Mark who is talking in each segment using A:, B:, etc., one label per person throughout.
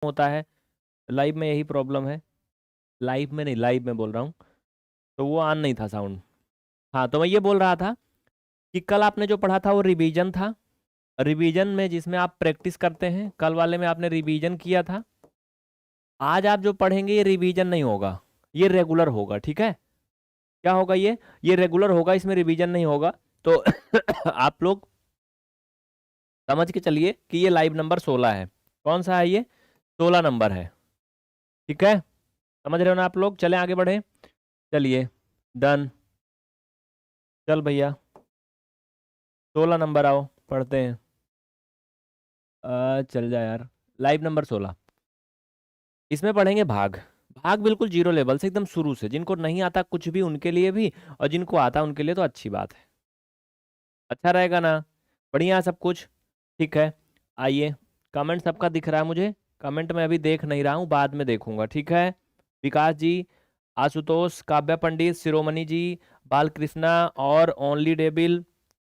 A: होता है, लाइव में यही प्रॉब्लम है। लाइव में नहीं, लाइव में बोल रहा हूँ, तो वो ऑन नहीं था साउंड। हाँ, तो मैं ये बोल रहा था कि कल आपने जो पढ़ा था वो रिवीजन था। रिवीजन में जिसमें आप प्रैक्टिस करते हैं, कल वाले में आपने रिवीजन किया था। आज आप जो पढ़ेंगे ये रिवीजन नहीं होगा, ये रेगुलर होगा, ठीक है। क्या होगा ये रेगुलर होगा, इसमें रिवीजन नहीं होगा। तो आप लोग समझ के चलिए कि ये लाइव नंबर 16 है। कौन सा है ये? 16 नंबर है, ठीक है। समझ रहे हो ना आप लोग? चले आगे बढ़े, चलिए, डन। चल भैया 16 नंबर आओ पढ़ते हैं। चल जा यार, लाइव नंबर 16। इसमें पढ़ेंगे भाग। भाग बिल्कुल जीरो लेवल से, एकदम शुरू से। जिनको नहीं आता कुछ भी उनके लिए भी, और जिनको आता उनके लिए तो अच्छी बात है। अच्छा रहेगा ना? बढ़िया है सब कुछ, ठीक है। आइए, कमेंट सबका दिख रहा है मुझे। कमेंट में अभी देख नहीं रहा हूँ, बाद में देखूंगा, ठीक है। विकास जी, आशुतोष, काव्या पंडित, शिरोमणि जी, बालकृष्णा और ओनली डेबिल,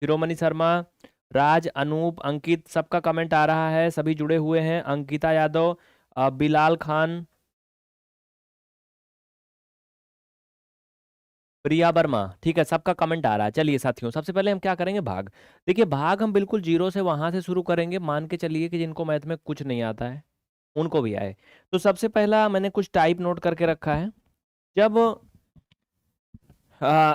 A: शिरोमणि शर्मा, राज, अनूप, अंकित, सबका कमेंट आ रहा है, सभी जुड़े हुए हैं। अंकिता यादव, बिलाल खान, प्रिया वर्मा, ठीक है, सबका कमेंट आ रहा है। चलिए साथियों, सबसे पहले हम क्या करेंगे, भाग। देखिए भाग हम बिल्कुल जीरो से वहां से शुरू करेंगे। मान के चलिए कि जिनको मैथ में कुछ नहीं आता है उनको भी आए। तो सबसे पहला मैंने कुछ टाइप नोट करके रखा है। जब आ,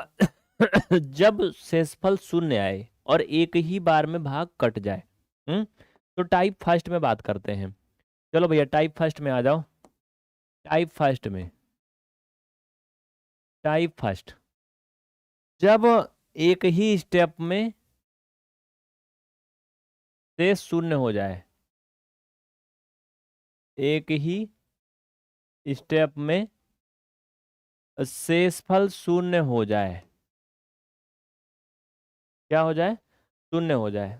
A: जब शेषफल शून्य आए और एक ही बार में भाग कट जाए, तो टाइप फर्स्ट में बात करते हैं। चलो भैया टाइप फर्स्ट में आ जाओ। टाइप फर्स्ट में, टाइप फर्स्ट, जब एक ही स्टेप में शेष शून्य हो जाए, एक ही स्टेप में शेषफल शून्य हो जाए। क्या हो जाए? शून्य हो जाए।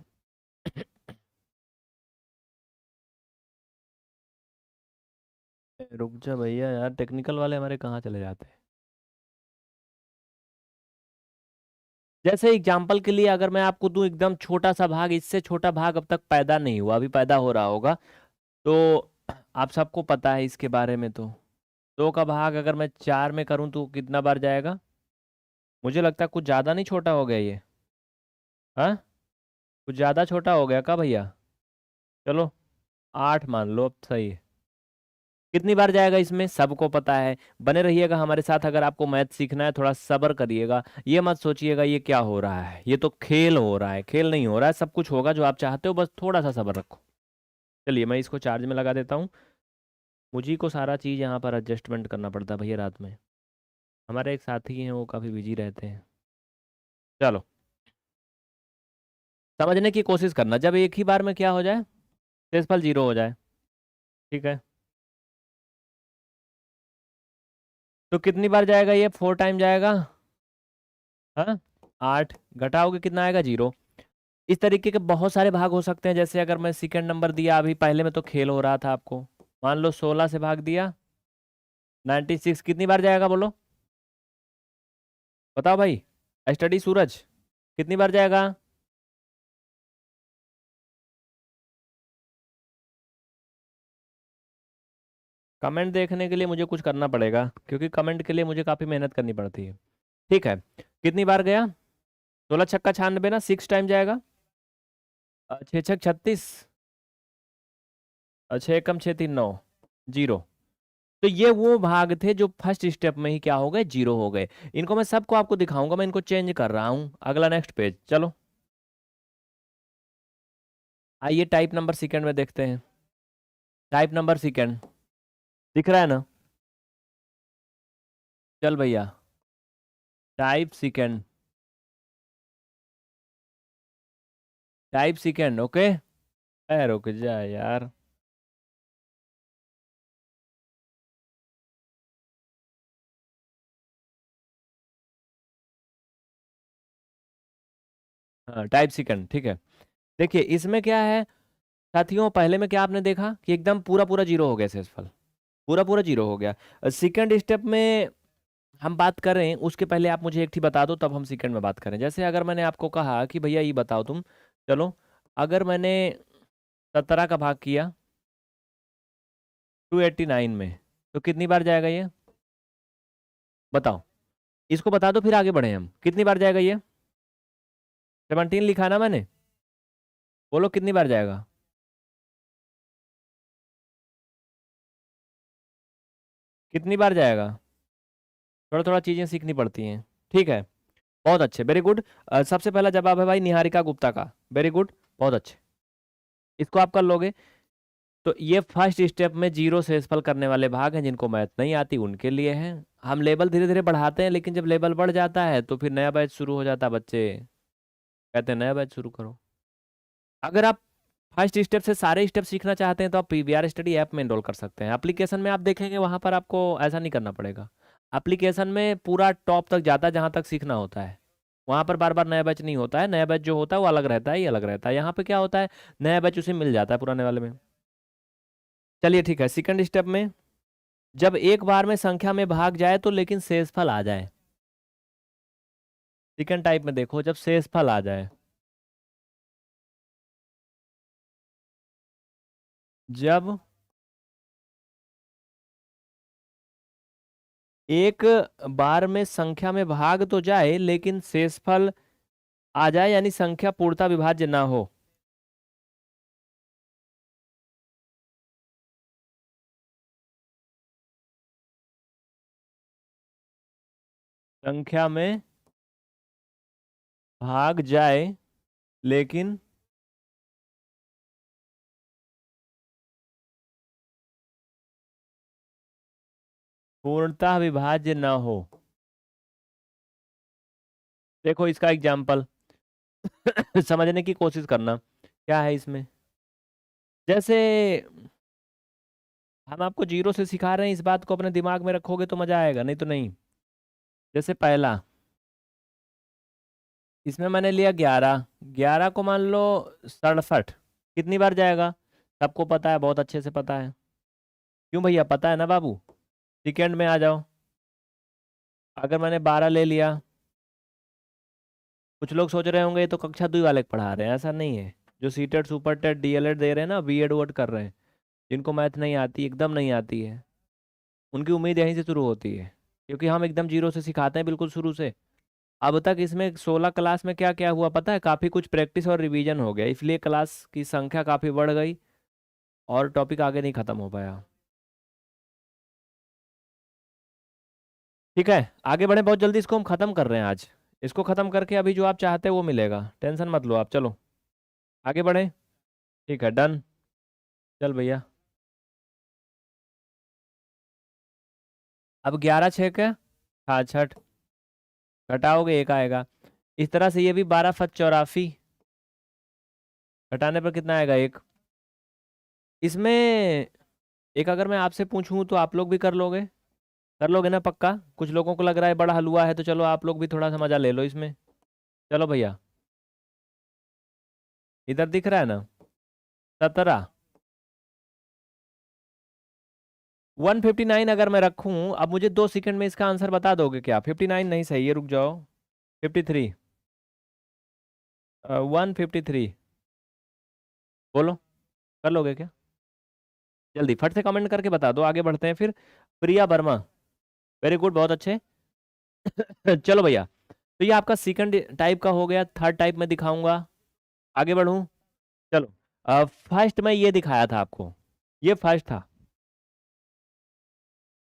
A: रुक जा भैया यार, टेक्निकल वाले हमारे कहाँ चले जाते हैं। जैसे एग्जाम्पल के लिए अगर मैं आपको दूं एकदम छोटा सा भाग, इससे छोटा भाग अब तक पैदा नहीं हुआ, अभी पैदा हो रहा होगा। तो आप सबको पता है इसके बारे में। तो 2 का भाग अगर मैं 4 में करूं तो कितना बार जाएगा? मुझे लगता है कुछ ज़्यादा नहीं छोटा हो गया ये? हाँ, कुछ ज़्यादा छोटा हो गया का भैया? चलो 8 मान लो, अब सही है। कितनी बार जाएगा इसमें सबको पता है। बने रहिएगा हमारे साथ। अगर आपको मैथ सीखना है थोड़ा सब्र करिएगा। ये मत सोचिएगा ये क्या हो रहा है, ये तो खेल हो रहा है। खेल नहीं हो रहा है, सब कुछ होगा जो आप चाहते हो, बस थोड़ा सा सब्र रखो। चलिए मैं इसको चार्ज में लगा देता हूँ। मुझी को सारा चीज़ यहाँ पर एडजस्टमेंट करना पड़ता है भैया रात में। हमारे एक साथी हैं वो काफ़ी बिजी रहते हैं। चलो समझने की कोशिश करना, जब एक ही बार में क्या हो जाए, शेषफल जीरो हो जाए, ठीक है। तो कितनी बार जाएगा ये? 4 टाइम जाएगा। हाँ, 8 घटाओगे कितना आएगा? जीरो। इस तरीके के बहुत सारे भाग हो सकते हैं। जैसे अगर मैं सेकंड नंबर दिया, अभी पहले में तो खेल हो रहा था आपको, मान लो 16 से भाग दिया, 96 कितनी बार जाएगा बोलो? बताओ भाई। स्टडी सूरज, कितनी बार जाएगा? कमेंट देखने के लिए मुझे कुछ करना पड़ेगा, क्योंकि कमेंट के लिए मुझे काफ़ी मेहनत करनी पड़ती है। ठीक है, कितनी बार गया? 16 छक्का 96 ना, 6 टाइम जाएगा। 6 छक 36, 6 एकम 6 3 9, जीरो। तो ये वो भाग थे जो फर्स्ट स्टेप में ही क्या हो गए? जीरो हो गए। इनको मैं सबको आपको दिखाऊंगा, मैं इनको चेंज कर रहा हूं। अगला नेक्स्ट पेज चलो। आइए टाइप नंबर सेकंड में देखते हैं। टाइप नंबर सेकंड दिख रहा है ना? चल भैया, type second, type second, okay. रुक जा यार। हाँ टाइप सेकंड, ठीक है। देखिए इसमें क्या है साथियों, पहले में क्या आपने देखा कि एकदम पूरा पूरा जीरो हो गया शेषफल, पूरा पूरा जीरो हो गया। सेकंड स्टेप में हम बात करें उसके पहले आप मुझे एक चीज बता दो, तब हम सेकंड में बात करें। जैसे अगर मैंने आपको कहा कि भैया ये बताओ तुम, चलो, अगर मैंने 17 का भाग किया 289 में, तो कितनी बार जाएगा ये बताओ। इसको बता दो फिर आगे बढ़े हम। कितनी बार जाएगा ये? 17 लिखा ना मैंने, बोलो कितनी बार जाएगा। कितनी बार जाएगा? थोड़ा थोड़ा चीजें सीखनी पड़ती हैं। ठीक है, बहुत अच्छे, वेरी गुड। सबसे पहला जवाब है भाई निहारिका गुप्ता का, वेरी गुड, बहुत अच्छे। इसको आप कर लोगे। तो ये फर्स्ट स्टेप में जीरो से सफल करने वाले भाग हैं, जिनको मैथ नहीं आती उनके लिए हैं। हम लेवल धीरे धीरे बढ़ाते हैं, लेकिन जब लेवल बढ़ जाता है तो फिर नया बैच शुरू हो जाता है, बच्चे कहते हैं नया बैच शुरू करो। अगर आप फर्स्ट स्टेप से सारे स्टेप सीखना चाहते हैं तो आप पीवीआर स्टडी ऐप में एनरोल कर सकते हैं। एप्लीकेशन में आप देखेंगे वहां पर आपको ऐसा नहीं करना पड़ेगा। एप्लीकेशन में पूरा टॉप तक जाता है जहां तक सीखना होता है। वहां पर बार बार नया बैच नहीं होता है, नया बैच जो होता है वो अलग रहता है, ये अलग रहता है। यहाँ पे क्या होता है, नया बैच उसे मिल जाता है पुराने वाले में। चलिए ठीक है, सेकंड स्टेप में जब एक बार में संख्या में भाग जाए तो लेकिन शेषफल आ जाए। सेकंड टाइप में देखो, जब शेषफल आ जाए, जब एक बार में संख्या में भाग तो जाए लेकिन शेषफल आ जाए, यानी संख्या पूर्णतः विभाज्य ना हो। संख्या में भाग जाए लेकिन पूर्णतः विभाज्य ना हो। देखो इसका एग्जाम्पल समझने की कोशिश करना, क्या है इसमें। जैसे हम आपको जीरो से सिखा रहे हैं, इस बात को अपने दिमाग में रखोगे तो मजा आएगा, नहीं तो नहीं। जैसे पहला, इसमें मैंने लिया 11, 11 को मान लो 67, कितनी बार जाएगा? सबको पता है, बहुत अच्छे से पता है। क्यों भैया, पता है ना बाबू। सेकेंड में आ जाओ। अगर मैंने 12 ले लिया, कुछ लोग सोच रहे होंगे ये तो कक्षा 2 वाले पढ़ा रहे हैं, ऐसा नहीं है। जो सीटेट सुपर टेट डीएलएड दे रहे हैं ना, बीएड वोड कर रहे हैं, जिनको मैथ नहीं आती, एकदम नहीं आती है, उनकी उम्मीद यहीं से शुरू होती है। क्योंकि हम एकदम जीरो से सिखाते हैं, बिल्कुल शुरू से। अब तक इसमें 16 क्लास में क्या क्या हुआ पता है, काफ़ी कुछ प्रैक्टिस और रिवीजन हो गया, इसलिए क्लास की संख्या काफ़ी बढ़ गई और टॉपिक आगे नहीं खत्म हो पाया। ठीक है, आगे बढ़े, बहुत जल्दी इसको हम खत्म कर रहे हैं आज। इसको खत्म करके अभी जो आप चाहते हैं वो मिलेगा, टेंशन मत लो आप, चलो आगे बढ़े। ठीक है, डन। चल भैया, अब 11 छः के 66, घटाओगे एक आएगा। इस तरह से ये भी 12 फत 84, घटाने पर कितना आएगा, एक। इसमें एक अगर मैं आपसे पूछूं तो आप लोग भी कर लोगे ना पक्का? कुछ लोगों को लग रहा है बड़ा हलवा है, तो चलो आप लोग भी थोड़ा सा मजा ले लो इसमें। चलो भैया, इधर दिख रहा है ना, 17, 159 अगर मैं रखूं, अब मुझे 2 सेकंड में इसका आंसर बता दोगे क्या? 59 नहीं सही है, रुक जाओ। 53, 153, बोलो, कर लोगे क्या? जल्दी फट से कमेंट करके बता दो, आगे बढ़ते हैं फिर। प्रिया वर्मा, वेरी गुड, बहुत अच्छे। चलो भैया, तो ये आपका सेकंड टाइप का हो गया, थर्ड टाइप में दिखाऊंगा, आगे बढ़ूं। चलो, फर्स्ट में ये दिखाया था आपको, ये फर्स्ट था,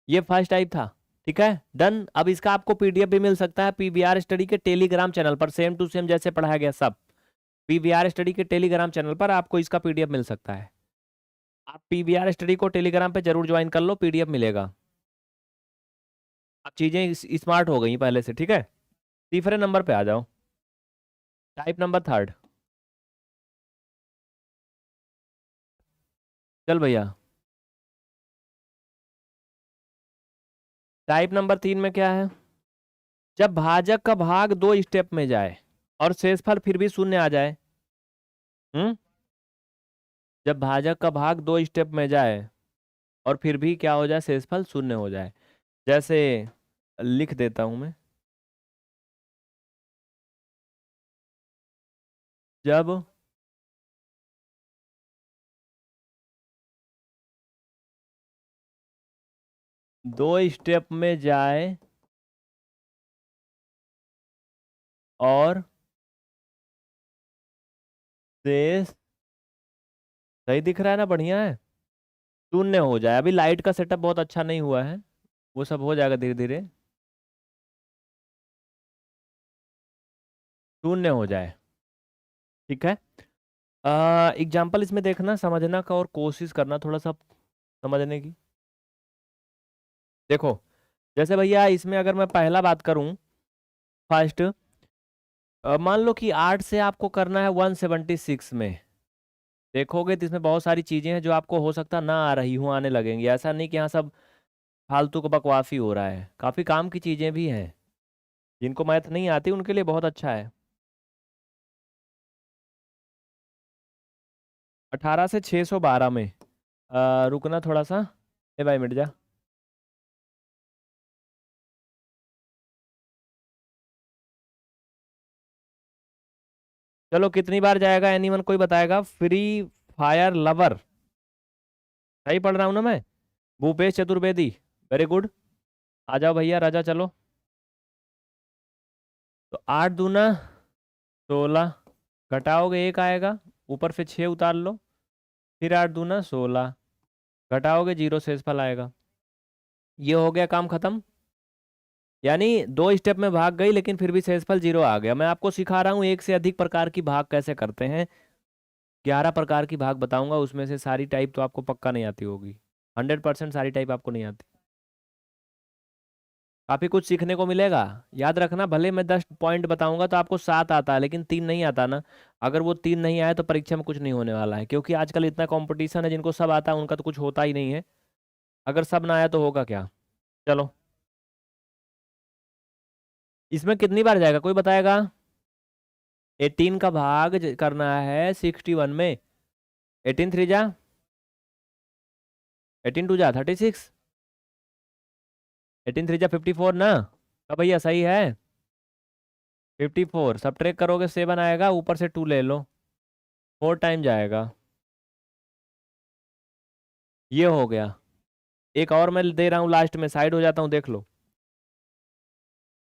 A: ये फर्स्ट टाइप था। ठीक है, डन। अब इसका आपको पीडीएफ भी मिल सकता है पीवीआर स्टडी के टेलीग्राम चैनल पर, सेम टू सेम जैसे पढ़ाया गया सब। पीवीआर स्टडी के टेलीग्राम चैनल पर आपको इसका पीडीएफ मिल सकता है। आप पीवीआर स्टडी को टेलीग्राम पे जरूर ज्वाइन कर लो, पीडीएफ मिलेगा। अब चीजें स्मार्ट हो गई पहले से, ठीक है। तीसरे नंबर पे आ जाओ, टाइप नंबर थर्ड। चल भैया, टाइप नंबर 3 में क्या है, जब भाजक का भाग 2 स्टेप में जाए और शेषफल फिर भी शून्य आ जाए। हम्म, जब भाजक का भाग 2 स्टेप में जाए और फिर भी क्या हो जाए, शेषफल शून्य हो जाए। जैसे लिख देता हूं मैं, जब दो स्टेप में जाए और शेष, सही दिख रहा है ना, बढ़िया है, शून्य हो जाए। अभी लाइट का सेटअप बहुत अच्छा नहीं हुआ है, वो सब हो जाएगा धीरे धीरे, शून्य हो जाए। ठीक है। एग्जाम्पल इसमें देखना, समझना का और कोशिश करना थोड़ा सा समझने की। देखो, जैसे भैया इसमें अगर मैं पहला बात करूं, फर्स्ट, मान लो कि 8 से आपको करना है 176 में। देखोगे तो इसमें बहुत सारी चीजें हैं जो आपको हो सकता ना आ रही हूँ, आने लगेंगी। ऐसा नहीं कि यहाँ सब फालतू का बकवास ही हो रहा है, काफी काम की चीजें भी हैं। जिनको मैथ नहीं आती उनके लिए बहुत अच्छा है। 18 से 612 में, रुकना थोड़ा सा, ए भाई मिट जा। चलो कितनी बार जाएगा, एनीवन कोई बताएगा? फ्री फायर लवर, सही पढ़ रहा हूँ ना मैं? Bhupesh Chaturvedi, very good. आ जाओ भैया, राजा चलो। तो 8 दूना 16, घटाओगे 1 आएगा, ऊपर से 6 उतार लो, फिर 8 दूना 16, घटाओगे 0, शेषफल आएगा। ये हो गया काम खत्म। यानी दो स्टेप में भाग गई लेकिन फिर भी शेषफल 0 आ गया। मैं आपको सिखा रहा हूँ एक से अधिक प्रकार की भाग कैसे करते हैं। 11 प्रकार की भाग बताऊंगा, उसमें से सारी टाइप तो आपको पक्का नहीं आती होगी, 100% सारी टाइप आपको नहीं आती। काफी कुछ सीखने को मिलेगा। याद रखना, भले मैं 10 पॉइंट बताऊंगा तो आपको 7 आता है लेकिन 3 नहीं आता ना। अगर वो 3 नहीं आए तो परीक्षा में कुछ नहीं होने वाला है, क्योंकि आजकल इतना कंपटीशन है, जिनको सब आता है उनका तो कुछ होता ही नहीं है। अगर सब ना आया तो होगा क्या? चलो, इसमें कितनी बार जाएगा कोई बताएगा? 18 का भाग करना है 61 में। 18 3 जा, 18 2 जा 36, 18 3 जा 54 ना। तो भैया सही है, 54 सब्ट्रैक्ट करोगे 7 आएगा, ऊपर से 2 ले लो, 4 टाइम जाएगा। ये हो गया। एक और मैं दे रहा हूँ लास्ट में, साइड हो जाता हूँ, देख लो।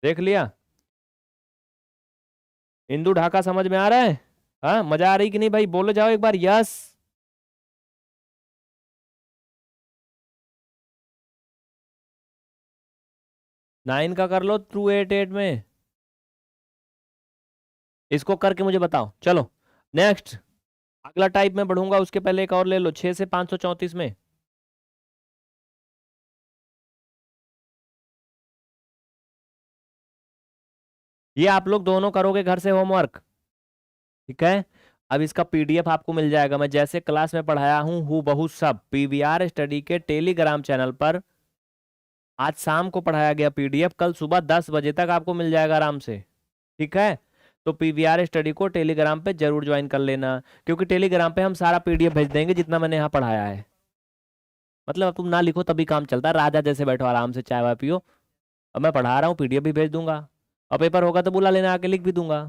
A: देख लिया? इंदू ढाका समझ में आ रहा है? हाँ, मजा आ रही कि नहीं भाई? बोलो जाओ एक बार यस। 9 का कर लो 288 में, इसको करके मुझे बताओ। चलो नेक्स्ट, अगला टाइप में बढ़ूंगा, उसके पहले एक और ले लो, 6 से 534 में। ये आप लोग दोनों करोगे घर से होमवर्क, ठीक है? अब इसका पीडीएफ आपको मिल जाएगा, मैं जैसे क्लास में पढ़ाया हूँ हूँ बहुत सब पीवीआर स्टडी के टेलीग्राम चैनल पर आज शाम को पढ़ाया गया पीडीएफ कल सुबह 10 बजे तक आपको मिल जाएगा आराम से। ठीक है? तो पीवीआर स्टडी को टेलीग्राम पे जरूर ज्वाइन कर लेना, क्योंकि टेलीग्राम पे हम सारा पीडीएफ भेज देंगे जितना मैंने यहाँ पढ़ाया है। मतलब अब तुम ना लिखो तभी काम चलता है, राजा जैसे बैठो आराम से चाय वाय पियो। अब मैं पढ़ा रहा हूँ, पीडीएफ भी भेज दूंगा, और पेपर होगा तो बुला लेना, आके लिख भी दूंगा।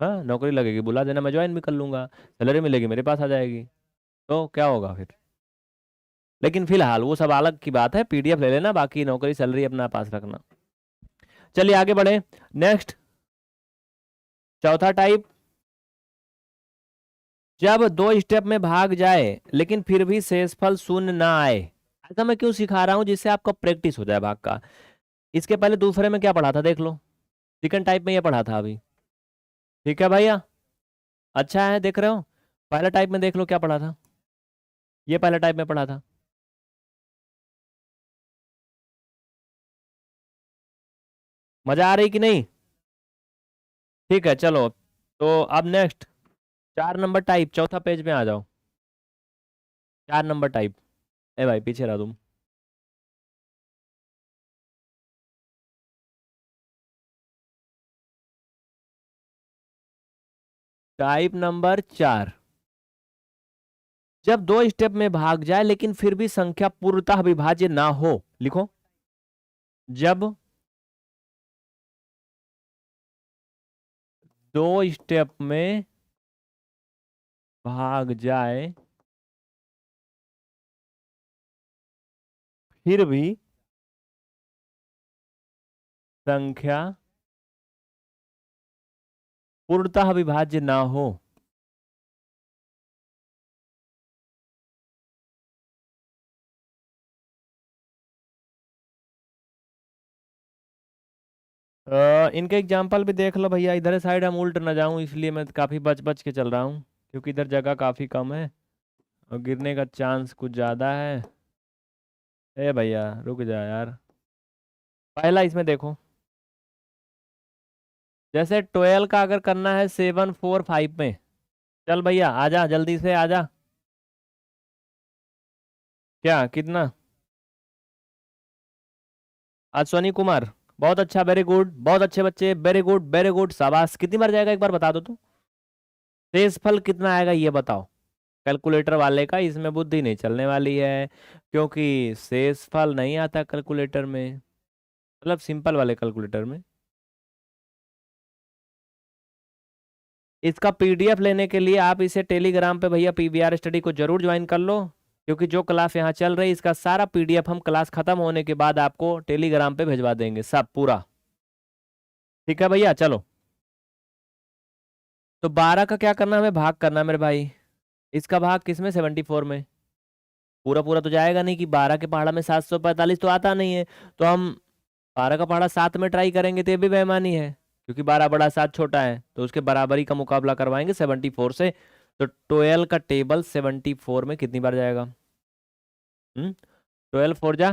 A: हाँ, नौकरी लगेगी बुला देना, मैं ज्वाइन भी कर लूंगा, सैलरी मिलेगी मेरे पास आ जाएगी, तो क्या होगा फिर? लेकिन फिलहाल वो सब अलग की बात है, पीडीएफ ले लेना, बाकी नौकरी सैलरी अपना पास रखना। चलिए आगे बढ़े। नेक्स्ट, चौथा टाइप, जब दो स्टेप में भाग जाए लेकिन फिर भी शेषफल शून्य ना आए। ऐसा मैं क्यों सिखा रहा हूं? जिससे आपका प्रैक्टिस हो जाए भाग का। इसके पहले दूसरे में क्या पढ़ा था देख लो, सेकंड टाइप में ये पढ़ा था अभी। ठीक है भैया, अच्छा है, देख रहे हो? पहला टाइप में देख लो क्या पढ़ा था, ये पहला टाइप में पढ़ा था। मजा आ रही कि नहीं? ठीक है चलो, तो अब नेक्स्ट, 4 नंबर टाइप, चौथा पेज में आ जाओ। 4 नंबर टाइप, ए भाई पीछे रहा तुम। टाइप नंबर 4, जब दो स्टेप में भाग जाए लेकिन फिर भी संख्या पूर्णतः विभाज्य ना हो। लिखो, जब दो स्टेप में भाग जाए फिर भी संख्या पूर्णतः विभाज्य ना हो। इनके एग्जाम्पल भी देख लो भैया। इधर साइड हम उल्ट ना जाऊं, इसलिए मैं काफी बच बच के चल रहा हूँ, क्योंकि इधर जगह काफी कम है और गिरने का चांस कुछ ज्यादा है। ए भैया रुक जा यार। पहला इसमें देखो, जैसे 12 का अगर करना है 7 4 5 में। चल भैया आजा, जल्दी से आजा। क्या कितना? अश्वनी कुमार, बहुत अच्छा, वेरी गुड, बहुत अच्छे बच्चे, वेरी गुड वेरी गुड, शाबाश। कितनी बार जाएगा एक बार बता दो तो। शेषफल कितना आएगा ये बताओ। कैलकुलेटर वाले का इसमें बुद्धि नहीं चलने वाली है, क्योंकि शेषफल नहीं आता कैलकुलेटर में, मतलब सिंपल वाले कैलकुलेटर में। इसका पीडीएफ लेने के लिए आप इसे टेलीग्राम पे भैया पीवीआर स्टडी को जरूर ज्वाइन कर लो, क्योंकि जो क्लास यहाँ चल रही है इसका सारा पीडीएफ हम क्लास खत्म होने के बाद आपको टेलीग्राम पे भिजवा देंगे सब पूरा। ठीक है भैया चलो। तो 12 का क्या करना है, हमें भाग करना है मेरे भाई। इसका भाग किसमें, 74 में। पूरा पूरा तो जाएगा नहीं, कि 12 के पहाड़ा में 745 तो आता नहीं है। तो हम 12 का पहाड़ा 7 में ट्राई करेंगे तो ये भी बेईमानी है, क्योंकि 12 बड़ा 7 छोटा है, तो उसके बराबरी का मुकाबला करवाएंगे 74 से। तो 12 का टेबल 74 में कितनी बार जाएगा? 12 4 जा,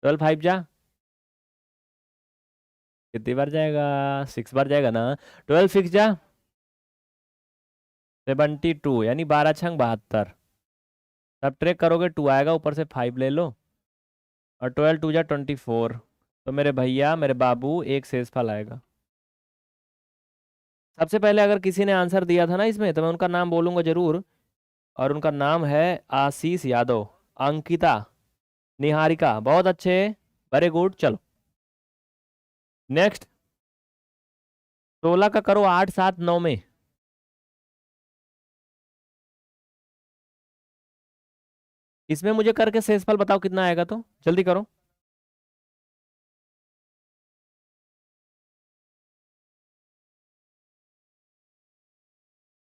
A: 12 5 जा, कितनी बार जाएगा? 6 बार जाएगा ना। 12 6 जा, 72, यानी 12 6 72। सब ट्रेक करोगे 2 आएगा, ऊपर से 5 ले लो, और 12 2 जा 24। तो मेरे भैया मेरे बाबू एक शेषफल आएगा। सबसे पहले अगर किसी ने आंसर दिया था ना इसमें, तो मैं उनका नाम बोलूंगा जरूर, और उनका नाम है आशीष यादव, अंकिता, निहारिका, बहुत अच्छे, वेरी गुड। चलो नेक्स्ट। 16 का करो 8 7 9 में। इसमें मुझे करके शेषफल बताओ कितना आएगा, तो जल्दी करो।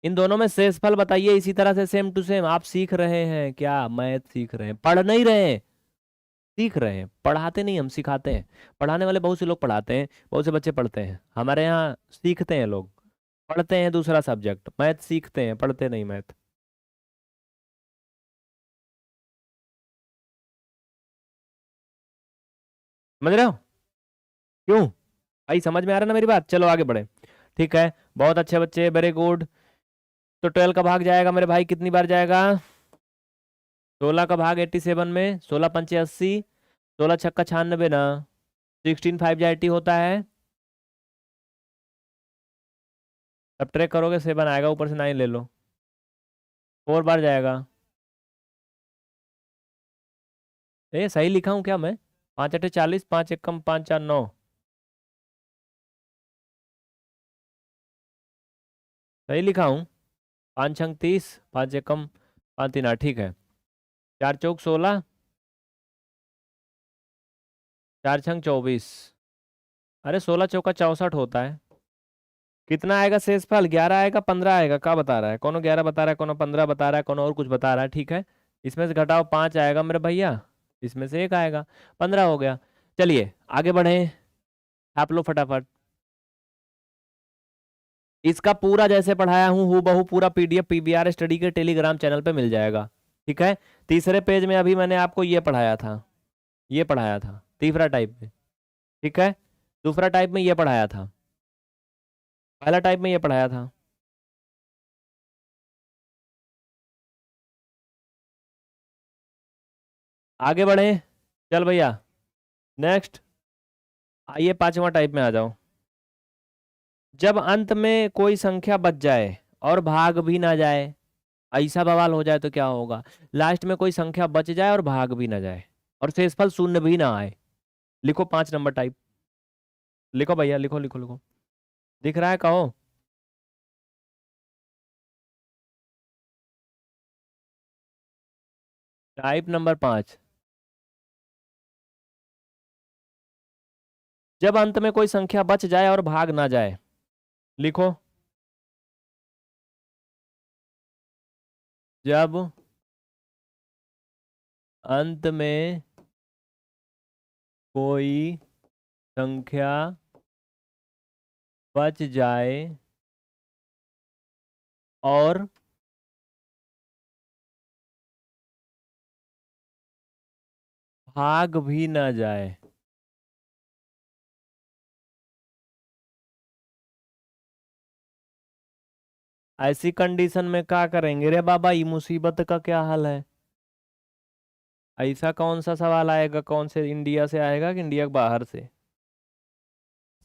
A: इन दोनों में शेषफल बताइए, इसी तरह से सेम टू सेम। आप सीख रहे हैं क्या? मैथ सीख रहे हैं, पढ़ नहीं रहे हैं, सीख रहे हैं। पढ़ाते नहीं, हम सिखाते हैं। पढ़ाने वाले बहुत से लोग पढ़ाते हैं, बहुत से बच्चे पढ़ते हैं। हमारे यहाँ सीखते हैं लोग, पढ़ते हैं दूसरा सब्जेक्ट, मैथ सीखते हैं, पढ़ते नहीं मैथ। समझ रहे हो? क्यों भाई, समझ में आ रहा ना मेरी बात? चलो आगे बढ़े। ठीक है, बहुत अच्छे बच्चे, वेरी गुड। तो 12 का भाग जाएगा मेरे भाई, कितनी बार जाएगा? 16 का भाग 87 में, 16 पंचे 80, 16 छक्का 96 ना, 16 5 जा 80 होता है। अब ट्रेक करोगे 7 आएगा, ऊपर से 9 ले लो, 4 बार जाएगा। ए सही लिखा हूँ क्या मैं? 5 8 40, 5 1 कम 5 4 9। सही लिखा हूँ। 5 छंग 30, 5 1 कम 5 3 8, ठीक है। 4 चौक 16, 4 छंग 24। अरे 16 चौका 64 होता है। कितना आएगा शेषफल? 11 आएगा, 15 आएगा, क्या बता रहा है? कोनो 11 बता रहा है, कोनो 15 बता रहा है, कोनो और कुछ बता रहा है। ठीक है, इसमें से घटाओ 5 आएगा मेरे भैया, इसमें से 1 आएगा, 15 हो गया। चलिए आगे बढ़े, आप लो फटाफट। इसका पूरा जैसे पढ़ाया हूँ हूबहू पूरा पीडीएफ पीवीआर स्टडी के टेलीग्राम चैनल पे मिल जाएगा। ठीक है, तीसरे पेज में अभी मैंने आपको ये पढ़ाया था, ये पढ़ाया था तीसरा टाइप में। ठीक है, दूसरा टाइप में ये पढ़ाया था, पहला टाइप में ये पढ़ाया था। आगे बढ़े, चल भैया नेक्स्ट। आइए 5वां टाइप में आ जाओ। जब अंत में कोई संख्या बच जाए और भाग भी ना जाए, ऐसा बवाल हो जाए तो क्या होगा? लास्ट में कोई संख्या बच जाए और भाग भी ना जाए, और शेषफल शून्य भी ना आए। लिखो 5 नंबर टाइप। लिखो भैया, लिखो लिखो लिखो। दिख रहा है, कहो। Type number 5। जब अंत में कोई संख्या बच जाए और भाग ना जाए, लिखो। जब अंत में कोई संख्या बच जाए और भाग भी ना जाए। ऐसी कंडीशन में क्या करेंगे रे बाबा, ये मुसीबत का क्या हाल है? ऐसा कौन सा सवाल आएगा, कौन से इंडिया से आएगा कि इंडिया के बाहर से?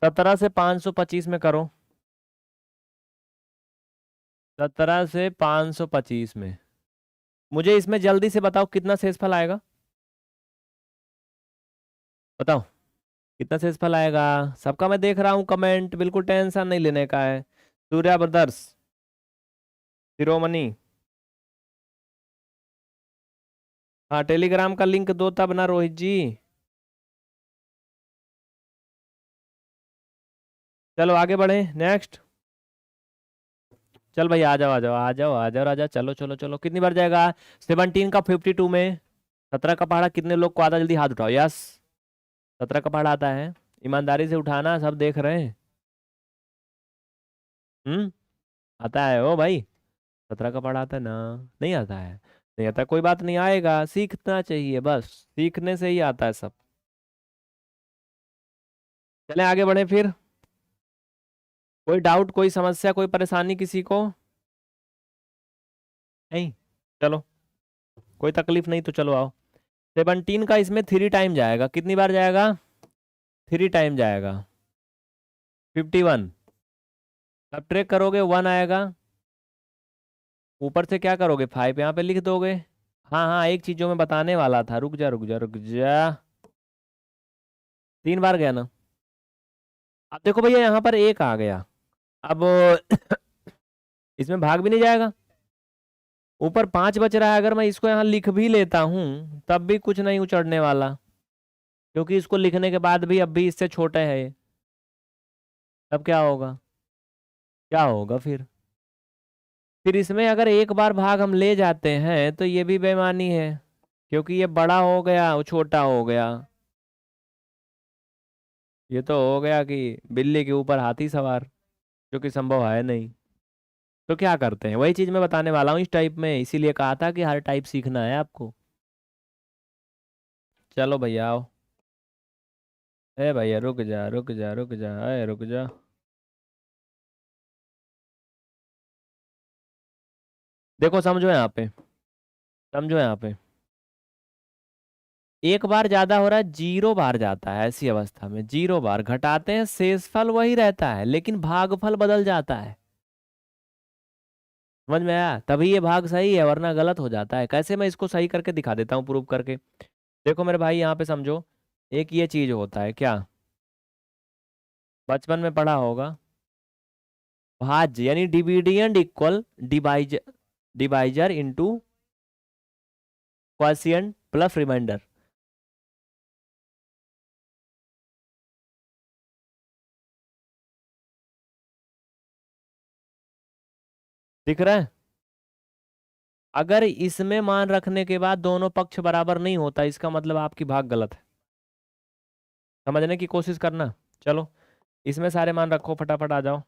A: 17 से 525 में करो। 17 से 525 में मुझे इसमें जल्दी से बताओ कितना शेषफल आएगा। बताओ कितना शेषफल आएगा। सबका मैं देख रहा हूँ कमेंट, बिल्कुल टेंशन नहीं लेने का है। सूर्या ब्रदर्स, शिरोमणि, हाँ टेलीग्राम का लिंक दो तब ना रोहित जी। चलो आगे बढ़े, नेक्स्ट। चल भाई आ जाओ आ जाओ आ जाओ आ जाओ राजा, चलो चलो चलो। कितनी बार जाएगा? 17 का 52 में। 17 का पहाड़ा कितने लोग को आता, जल्दी हाथ उठाओ। यस, 17 का पहाड़ा आता है। ईमानदारी से उठाना, सब देख रहे हैं। हम्म, आता है ओ भाई। 17 का पहाड़ा आता है ना? नहीं आता है? नहीं आता, कोई बात नहीं, आएगा, सीखना चाहिए, बस सीखने से ही आता है सब। चलें आगे बढ़े फिर। कोई डाउट, कोई समस्या, कोई परेशानी किसी को? नहीं? चलो, कोई तकलीफ नहीं तो चलो आओ। 17 का इसमें 3 टाइम जाएगा, कितनी बार जाएगा? 3 टाइम जाएगा। 51, अब ट्रेक करोगे 1 आएगा। ऊपर से क्या करोगे, 5 यहाँ पे लिख दोगे। हाँ हाँ, एक चीज जो मैं बताने वाला था, रुक जा रुक जा रुक जा। 3 बार गया ना? अब देखो भैया यहाँ पर 1 आ गया। अब इसमें भाग भी नहीं जाएगा। ऊपर 5 बच रहा है, अगर मैं इसको यहाँ लिख भी लेता हूँ तब भी कुछ नहीं उचड़ने वाला, क्योंकि इसको लिखने के बाद भी अब भी इससे छोटे है ये। तब क्या होगा, क्या होगा फिर इसमें अगर एक बार भाग हम ले जाते हैं तो ये भी बेईमानी है, क्योंकि ये बड़ा हो गया वो छोटा हो गया। ये तो हो गया कि बिल्ली के ऊपर हाथी सवार, जो कि संभव है नहीं। तो क्या करते हैं, वही चीज मैं बताने वाला हूँ इस टाइप में, इसीलिए कहा था कि हर टाइप सीखना है आपको। चलो भैया आओ। ए भैया रुक जा रुक जा रुक जा, ए रुक जा। देखो समझो यहाँ पे, समझो यहाँ पे। एक बार ज्यादा हो रहा है, 0 बार जाता है, ऐसी अवस्था में 0 बार घटाते हैं, शेषफल वही रहता है लेकिन भागफल बदल जाता है। समझ में आया? तभी ये भाग सही है, वरना गलत हो जाता है। कैसे, मैं इसको सही करके दिखा देता हूँ, प्रूव करके। देखो मेरे भाई यहाँ पे समझो, एक ये चीज होता है क्या, बचपन में पढ़ा होगा, भाज्य यानी dividend equal divisor, divisor into quotient plus remainder. दिख रहा है? अगर इसमें मान रखने के बाद दोनों पक्ष बराबर नहीं होता, इसका मतलब आपकी भाग गलत है। समझने की कोशिश करना। चलो इसमें सारे मान रखो, फटाफट आ जाओ।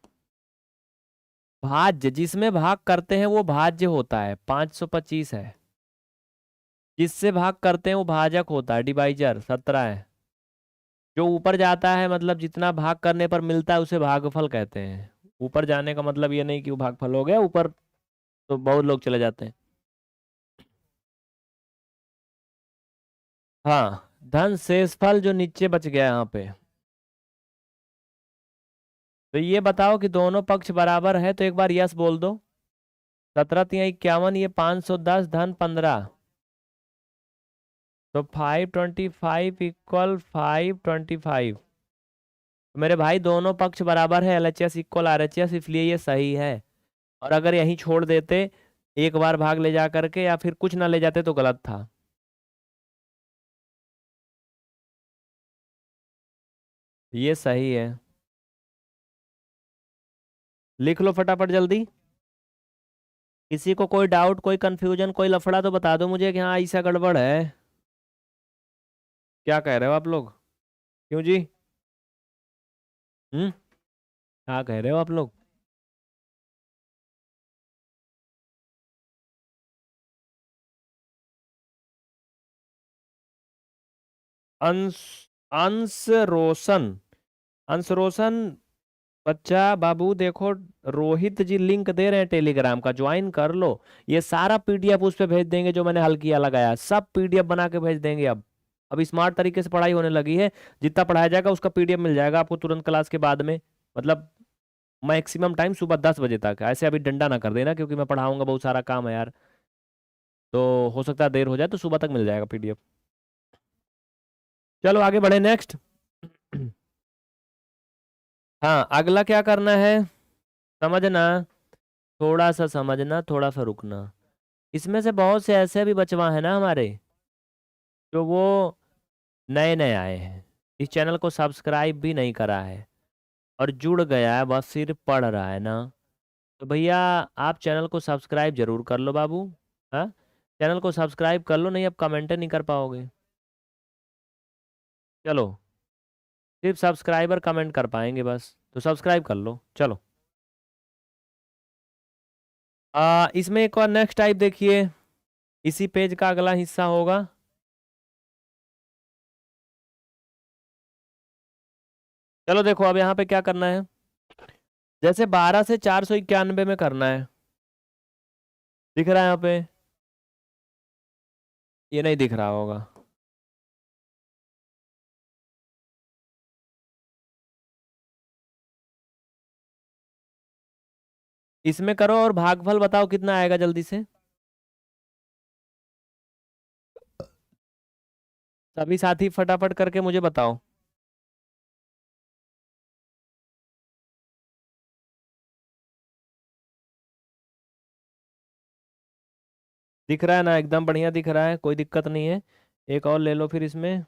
A: भाज्य जिसमें भाग करते हैं वो भाज्य होता है, 525 है। जिससे भाग करते हैं वो भाजक होता है, डिवाइजर 17 है। जो ऊपर जाता है मतलब जितना भाग करने पर मिलता है उसे भागफल कहते हैं। ऊपर जाने का मतलब ये नहीं कि वो भागफल हो गया ऊपर, तो बहुत लोग चले जाते हैं। हाँ, धन शेषफल जो नीचे बच गया यहाँ पे। तो ये बताओ कि दोनों पक्ष बराबर है, तो एक बार यस बोल दो। 17 तिया 51, ये 510 धन 15, तो 525 इक्वल 525। तो मेरे भाई दोनों पक्ष बराबर है, एलएचएस इक्वल आरएचएस, इसलिए ये सही है। और अगर यहीं छोड़ देते, एक बार भाग ले जा करके या फिर कुछ ना ले जाते तो गलत था। ये सही है। लिख लो फटाफट जल्दी। किसी को कोई डाउट, कोई कंफ्यूजन, कोई लफड़ा तो बता दो मुझे कि हाँ ऐसा गड़बड़ है। क्या कह रहे हो आप लोग? क्यों जी? हम्म। क्या कह रहे हो आप लोग? अंश, अंश रोशन, अंश रोशन। बच्चा बाबू देखो, रोहित जी लिंक दे रहे हैं टेलीग्राम का, ज्वाइन कर लो। ये सारा पीडीएफ उस पे भेज देंगे जो मैंने हल किया लगाया, सब पीडीएफ बना के भेज देंगे अब स्मार्ट तरीके से पढ़ाई होने लगी है। जितना पढ़ाया जाएगा उसका पीडीएफ मिल जाएगा आपको तुरंत क्लास के बाद में। मतलब मैक्सिमम टाइम सुबह 10 बजे तक। ऐसे अभी डंडा ना कर देना, क्योंकि मैं पढ़ाऊंगा, बहुत सारा काम है यार। तो हो सकता है देर हो जाए, तो सुबह तक मिल जाएगा पीडीएफ। चलो आगे बढ़े, नेक्स्ट। हाँ, अगला क्या करना है, समझना। थोड़ा सा समझना, थोड़ा सा रुकना। इसमें से बहुत से ऐसे भी बचवा है ना हमारे, जो वो नए नए आए हैं, इस चैनल को सब्सक्राइब भी नहीं करा है, और जुड़ गया है, बस सिर्फ पढ़ रहा है ना। तो भैया आप चैनल को सब्सक्राइब जरूर कर लो बाबू। हाँ, चैनल को सब्सक्राइब कर लो, नहीं अब कमेंट नहीं कर पाओगे। चलो, सिर्फ सब्सक्राइबर कमेंट कर पाएंगे बस, तो सब्सक्राइब कर लो। चलो, इसमें एक और नेक्स्ट टाइप देखिए, इसी पेज का अगला हिस्सा होगा। चलो देखो, अब यहाँ पे क्या करना है, जैसे 12 से 491 में करना है। दिख रहा है यहाँ पे? ये नहीं दिख रहा होगा। इसमें करो और भागफल बताओ कितना आएगा जल्दी से। सभी साथी फटाफट करके मुझे बताओ। दिख रहा है ना? एकदम बढ़िया दिख रहा है, कोई दिक्कत नहीं है। एक और ले लो फिर इसमें।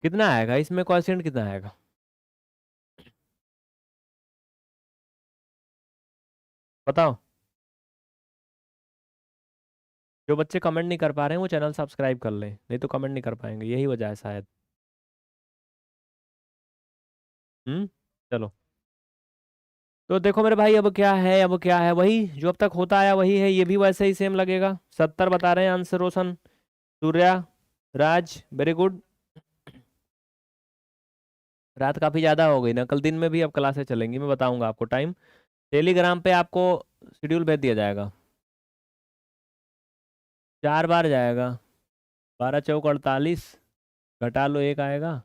A: कितना आएगा इसमें, क्वेश्चन कितना आएगा? बताओ। जो बच्चे कमेंट नहीं कर पा रहे हैं वो चैनल सब्सक्राइब कर लें, नहीं तो कमेंट नहीं कर पाएंगे, यही वजह है शायद। चलो, तो देखो मेरे भाई, अब क्या है, अब क्या है, वही जो अब तक होता आया वही है, ये भी वैसे ही सेम लगेगा। 70 बता रहे हैं अंश रोशन, सूर्या, राज, वेरी गुड। रात काफी ज्यादा हो गई ना, कल दिन में भी अब क्लासेस चलेंगी, मैं बताऊंगा आपको टाइम। टेलीग्राम पे आपको शेड्यूल भेज दिया जाएगा। 4 बार जाएगा। 12 चौक 48, घटा लो, एक आएगा।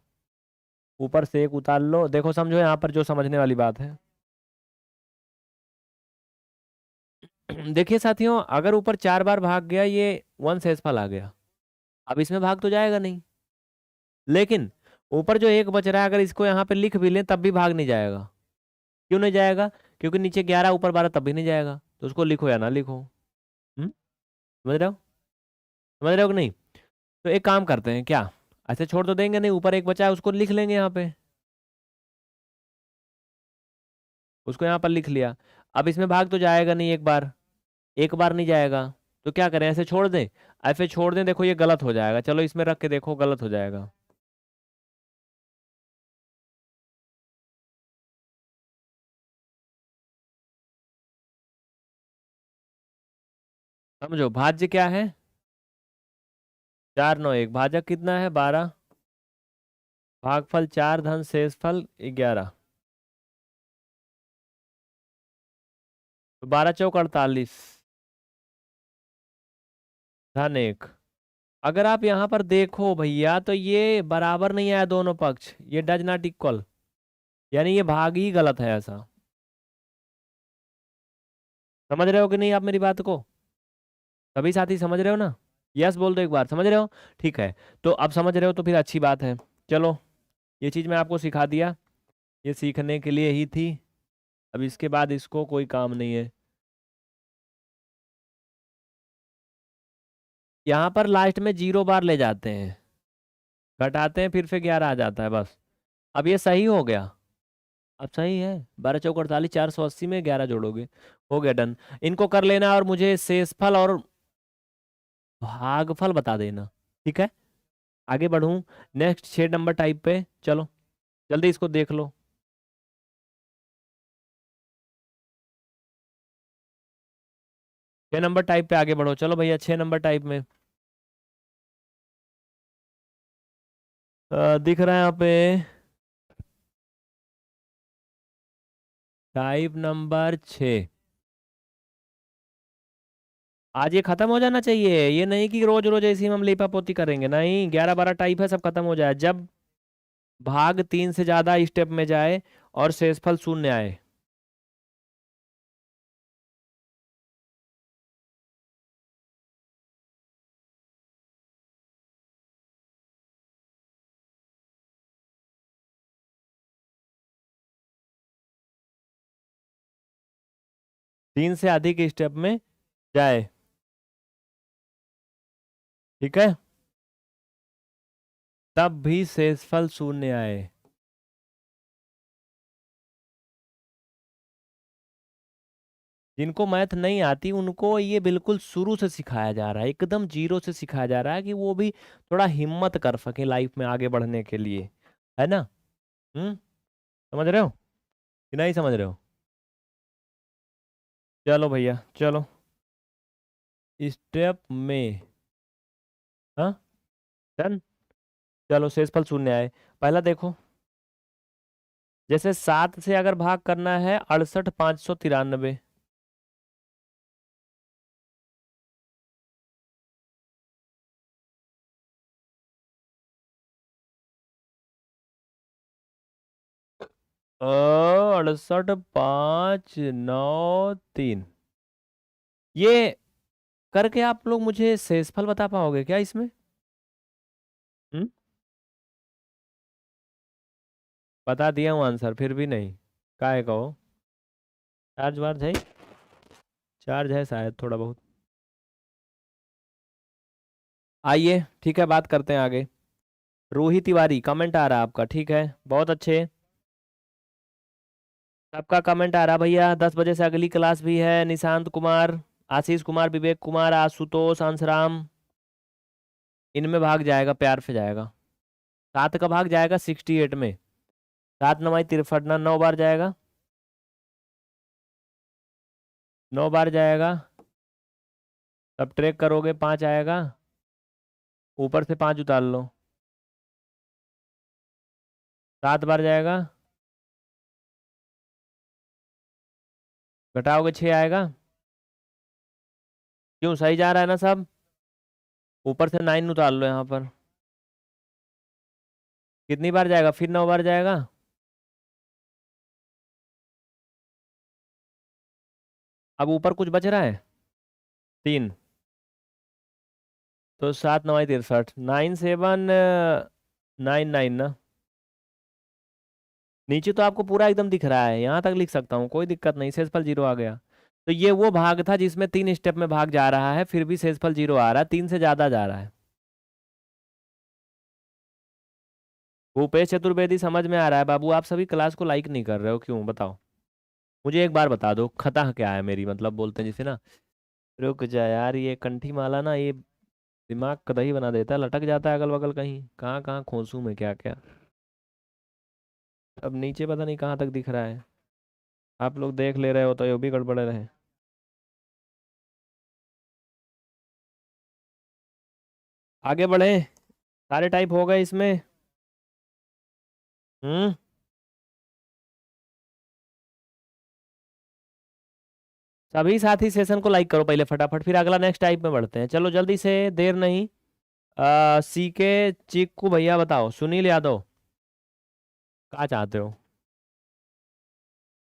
A: ऊपर से एक उतार लो, देखो समझो यहाँ पर जो समझने वाली बात है। देखिए साथियों, अगर ऊपर 4 बार भाग गया, ये 1 शेषफल आ गया। अब इसमें भाग तो जाएगा नहीं, लेकिन ऊपर जो एक बच रहा है, अगर इसको यहाँ पे लिख भी लें तब भी भाग नहीं जाएगा। क्यों नहीं जाएगा? क्योंकि नीचे 11 ऊपर 12 तब भी नहीं जाएगा, तो उसको लिखो या ना लिखो। समझ रहे हो? समझ रहे हो कि नहीं? तो एक काम करते हैं क्या, ऐसे छोड़ तो देंगे नहीं, ऊपर एक बचा है उसको लिख लेंगे यहाँ पे। उसको यहाँ पर लिख लिया। अब इसमें भाग तो जाएगा नहीं, एक बार, एक बार नहीं जाएगा। तो क्या करें, ऐसे छोड़ दें? ऐसे छोड़ दें, देखो ये गलत हो जाएगा, चलो इसमें रख के देखो, गलत हो जाएगा। समझो भाज्य क्या है, 4 9 1, भाजक कितना है 12, भागफल 4 धन शेषफल 11। तो 12 चौक 48 धन 1। अगर आप यहाँ पर देखो भैया, तो ये बराबर नहीं आया दोनों पक्ष, ये डज नॉट इक्वल, यानी ये भाग ही गलत है ऐसा। समझ रहे हो कि नहीं आप मेरी बात को? सभी साथी समझ रहे हो ना? यस बोल दो एक बार, समझ रहे हो? ठीक है, तो अब समझ रहे हो तो फिर अच्छी बात है। चलो, ये चीज़ मैं आपको सिखा दिया, ये सीखने के लिए ही थी। अब इसके बाद इसको कोई काम नहीं है। यहाँ पर लास्ट में 0 बार ले जाते हैं, घटाते हैं, फिर से 11 आ जाता है बस। अब ये सही हो गया। अब सही है। 12 × 4 = 48, 480 में 11 जोड़ोगे। हो गया, डन। इनको कर लेना और मुझे शेषफल और भागफल बता देना। ठीक है, आगे बढ़ूं। नेक्स्ट 6 नंबर टाइप पे चलो, जल्दी इसको देख लो। 6 नंबर टाइप पे आगे बढ़ो, चलो भैया 6 नंबर टाइप में। दिख रहा है यहाँ पे टाइप नंबर 6। आज ये खत्म हो जाना चाहिए, ये नहीं कि रोज रोज ऐसी हम लीपापोती करेंगे, नहीं। 11 12 टाइप है, सब खत्म हो जाए जब भाग 3 से ज्यादा स्टेप में जाए और शेषफल शून्य आए। तीन से अधिक स्टेप में जाए, ठीक है, तब भी शेषफल शून्य आए। जिनको मैथ नहीं आती उनको ये बिल्कुल शुरू से सिखाया जा रहा है, एकदम जीरो से सिखाया जा रहा है, कि वो भी थोड़ा हिम्मत कर सके लाइफ में आगे बढ़ने के लिए, है ना। समझ रहे हो कि नहीं समझ रहे हो? चलो भैया चलो, स्टेप में। हाँ, डन। चलो शेषफल शून्य आए। पहला देखो, जैसे 7 से अगर भाग करना है 68 593। 68 593। ये करके आप लोग मुझे शेषफल बता पाओगे क्या इसमें? हम्म, बता दिया हूँ आंसर, फिर भी नहीं। काहे कहो? चार्ज वार्ज है? चार्ज है शायद थोड़ा बहुत। आइए ठीक है, बात करते हैं आगे। रूही तिवारी कमेंट आ रहा है आपका, ठीक है, बहुत अच्छे। सबका कमेंट आ रहा भैया। 10 बजे से अगली क्लास भी है। निशांत कुमार, आशीष कुमार, विवेक कुमार, आशुतोष, अंशराम, इनमें भाग जाएगा, प्यार से जाएगा। 7 का भाग जाएगा 68 में। 7 9 63 ना, 9 बार जाएगा। 9 बार जाएगा। तब ट्रैक करोगे 5 आएगा, ऊपर से 5 उतार लो। 7 बार जाएगा, घटाओगे 6 आएगा। क्यों, सही जा रहा है ना सब? ऊपर से 9 उतार लो यहाँ पर। कितनी बार जाएगा फिर? 9 बार जाएगा। अब ऊपर कुछ बच रहा है? 3। तो 7 9 63, 9 7 9 9 ना। नीचे तो आपको पूरा एकदम दिख रहा है, यहाँ तक लिख सकता हूँ, कोई दिक्कत नहीं। शेषफल 0 आ गया। तो ये वो भाग था जिसमें 3 स्टेप में भाग जा रहा है, फिर भी शेषफल 0 आ रहा है, 3 से ज्यादा जा रहा है। भूपेश चतुर्वेदी समझ में आ रहा है बाबू। आप सभी क्लास को लाइक नहीं कर रहे हो, क्यों बताओ? मुझे एक बार बता दो, खता क्या है मेरी, मतलब बोलते हैं जिसे ना। रुक जा यार, ये कंठी माला ना, ये दिमाग कदही बना देता है, लटक जाता है अगल बगल कहीं, कहाँ कहाँ खोसूं मैं क्या क्या। अब नीचे पता नहीं कहाँ तक दिख रहा है। आप लोग देख ले रहे हो तो ये भी गड़बड़ रहे। आगे बढ़े, सारे टाइप हो गए इसमें। हम्म। सभी साथी सेशन को लाइक करो पहले फटाफट, फिर अगला नेक्स्ट टाइप में बढ़ते हैं। चलो जल्दी से, देर नहीं। सीके चिक्कू भैया बताओ, सुनील यादव, क्या चाहते हो?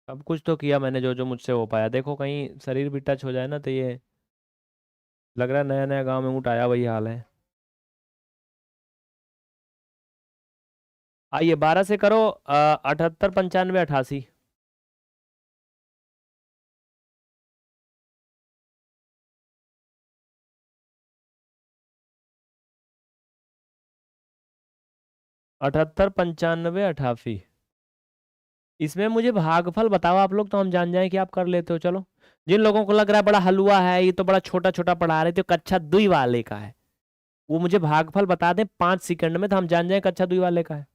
A: सब कुछ तो किया मैंने जो जो मुझसे हो पाया। देखो कहीं शरीर भी टच हो जाए ना तो ये लग रहा है नया नया गांव में ऊँट आया, वही हाल है। आइए 12 से करो। 78 95 88। 78 95 88। इसमें मुझे भागफल बताओ आप लोग, तो हम जान जाएं कि आप कर लेते हो। चलो, जिन लोगों को लग रहा है बड़ा हलवा है ये, तो बड़ा छोटा छोटा पढ़ा रहे थे, कक्षा 2 वाले का है, वो मुझे भागफल बता दें 5 सेकंड में, तो हम जान जाएं कक्षा 2 वाले का है।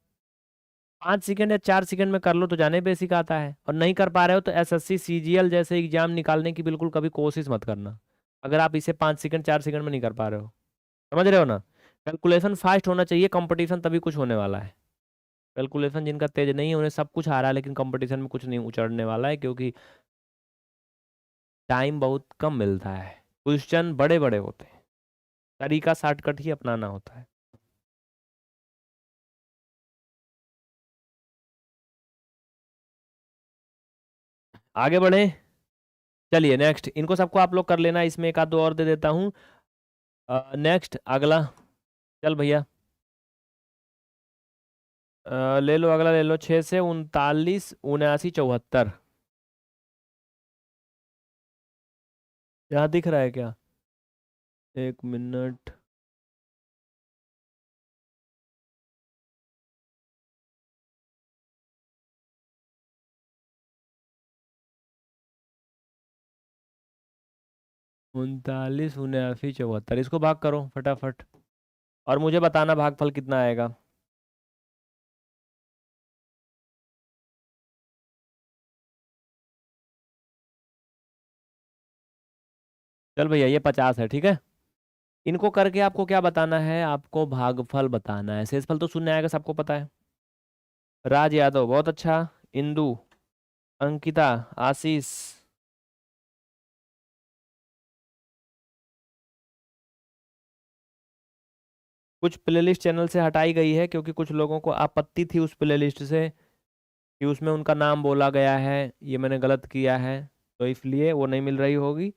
A: 5 सेकंड या 4 सेकंड में कर लो तो जाने बेसिक आता है। और नहीं कर पा रहे हो तो एसएससी सीजीएल जैसे एग्जाम निकालने की बिल्कुल कभी कोशिश मत करना, अगर आप इसे 5 सेकंड 4 सेकंड में नहीं कर पा रहे हो। समझ रहे हो ना? कैलकुलेशन फास्ट होना चाहिए, कंपटीशन तभी कुछ होने वाला है। कैलकुलेशन जिनका तेज नहीं है उन्हें सब कुछ आ रहा है, लेकिन कंपटीशन में कुछ नहीं उचड़ने वाला है, क्योंकि टाइम बहुत कम मिलता है, क्वेश्चन बड़े बड़े होते हैं, तरीका शॉर्टकट ही अपनाना होता है। आगे बढ़े, चलिए नेक्स्ट, इनको सबको आप लोग कर लेना, इसमें एक आध दो और दे देता हूँ। नेक्स्ट अगला, चल भैया, ले लो अगला, ले लो 6 से 39 79 74। यहाँ दिख रहा है क्या? एक मिनट, 39 79 74, इसको भाग करो फटाफट, और मुझे बताना भागफल कितना आएगा। चल भैया ये 50 है, ठीक है। इनको करके आपको क्या बताना है? आपको भागफल बताना है। शेषफल तो शून्य आएगा, सबको पता है। राज यादव बहुत अच्छा, इंदु, अंकिता, आशीष, कुछ प्लेलिस्ट चैनल से हटाई गई है क्योंकि कुछ लोगों को आपत्ति थी उस प्लेलिस्ट से कि उसमें उनका नाम बोला गया है, ये मैंने गलत किया है, तो इसलिए वो नहीं मिल रही होगी।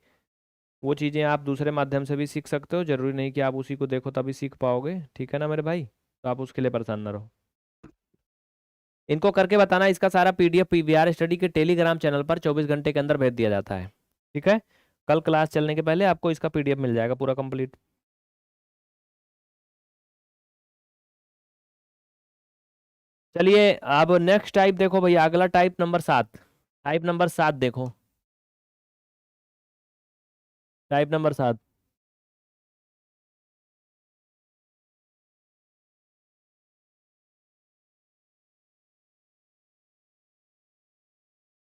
A: वो चीज़ें आप दूसरे माध्यम से भी सीख सकते हो, जरूरी नहीं कि आप उसी को देखो तभी सीख पाओगे, ठीक है ना मेरे भाई? तो आप उसके लिए परेशान ना रहो। इनको करके बताना, इसका सारा पीडीएफ पीवीआर स्टडी के टेलीग्राम चैनल पर 24 घंटे के अंदर भेज दिया जाता है, ठीक है। कल क्लास चलने के पहले आपको इसका पीडीएफ मिल जाएगा पूरा कंप्लीट। चलिए अब नेक्स्ट टाइप देखो भैया, अगला टाइप नंबर 7, टाइप नंबर 7 देखो, टाइप नंबर 7।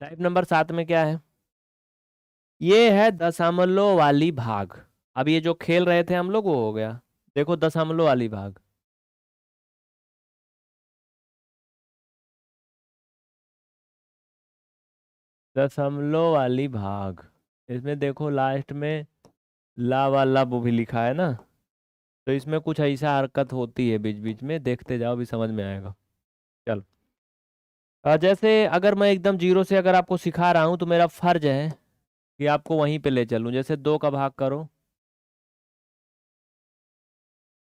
A: टाइप नंबर 7 में क्या है? ये है दशमलव वाली भाग। अब ये जो खेल रहे थे हम लोग वो हो गया, देखो दशमलव वाली भाग। दशमलव वाली भाग, इसमें देखो लास्ट में ला वाला वो भी लिखा है ना, तो इसमें कुछ ऐसा हरकत होती है बीच बीच में, देखते जाओ भी समझ में आएगा। चल, जैसे अगर मैं एकदम जीरो से अगर आपको सिखा रहा हूँ तो मेरा फर्ज है कि आपको वहीं पे ले चलूँ। जैसे 2 का भाग करो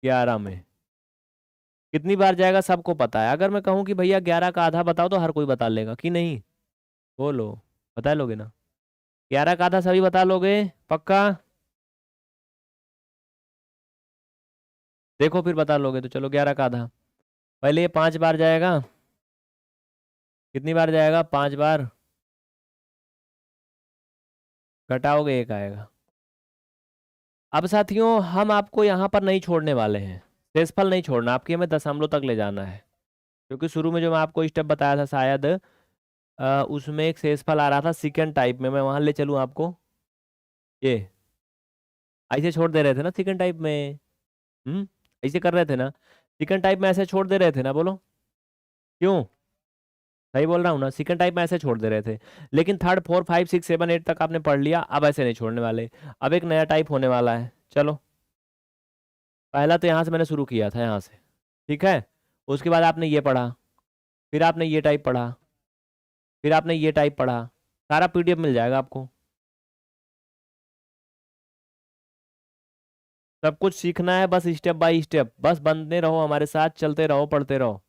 A: 11 में, कितनी बार जाएगा सबको पता है। अगर मैं कहूँ कि भैया 11 का आधा बताओ तो हर कोई बता लेगा कि नहीं? बोलो, बता लोगे ना? 11 का आधा सभी बता लोगे? पक्का? देखो फिर बता लोगे तो चलो 11 का आधा, पहले ये 5 बार जाएगा, कितनी बार जाएगा? 5 बार, घटाओगे 1 आएगा। अब साथियों हम आपको यहाँ पर नहीं छोड़ने वाले हैं, शेषफल नहीं छोड़ना, आपकी हमें दशमलव तक ले जाना है, क्योंकि शुरू में जो मैं आपको स्टेप बताया था शायद उसमें एक शेषफल आ रहा था सेकंड टाइप में, मैं वहां ले चलूँ आपको। ये ऐसे छोड़ दे रहे थे ना सेकंड टाइप में? ऐसे कर रहे थे ना सेकंड टाइप में, ऐसे छोड़ दे रहे थे ना, बोलो क्यों? सही बोल रहा हूँ ना? सेकंड टाइप में ऐसे छोड़ दे रहे थे, लेकिन थर्ड 4 5 6 7 8 तक आपने पढ़ लिया, अब ऐसे नहीं छोड़ने वाले। अब एक नया टाइप होने वाला है, चलो। पहला तो यहाँ से मैंने शुरू किया था, यहाँ से, ठीक है। उसके बाद आपने ये पढ़ा, फिर आपने ये टाइप पढ़ा, फिर आपने ये टाइप पढ़ा, सारा पीडीएफ मिल जाएगा आपको। सब कुछ सीखना है, बस स्टेप बाय स्टेप, बस बनते रहो हमारे साथ, चलते रहो, पढ़ते रहो।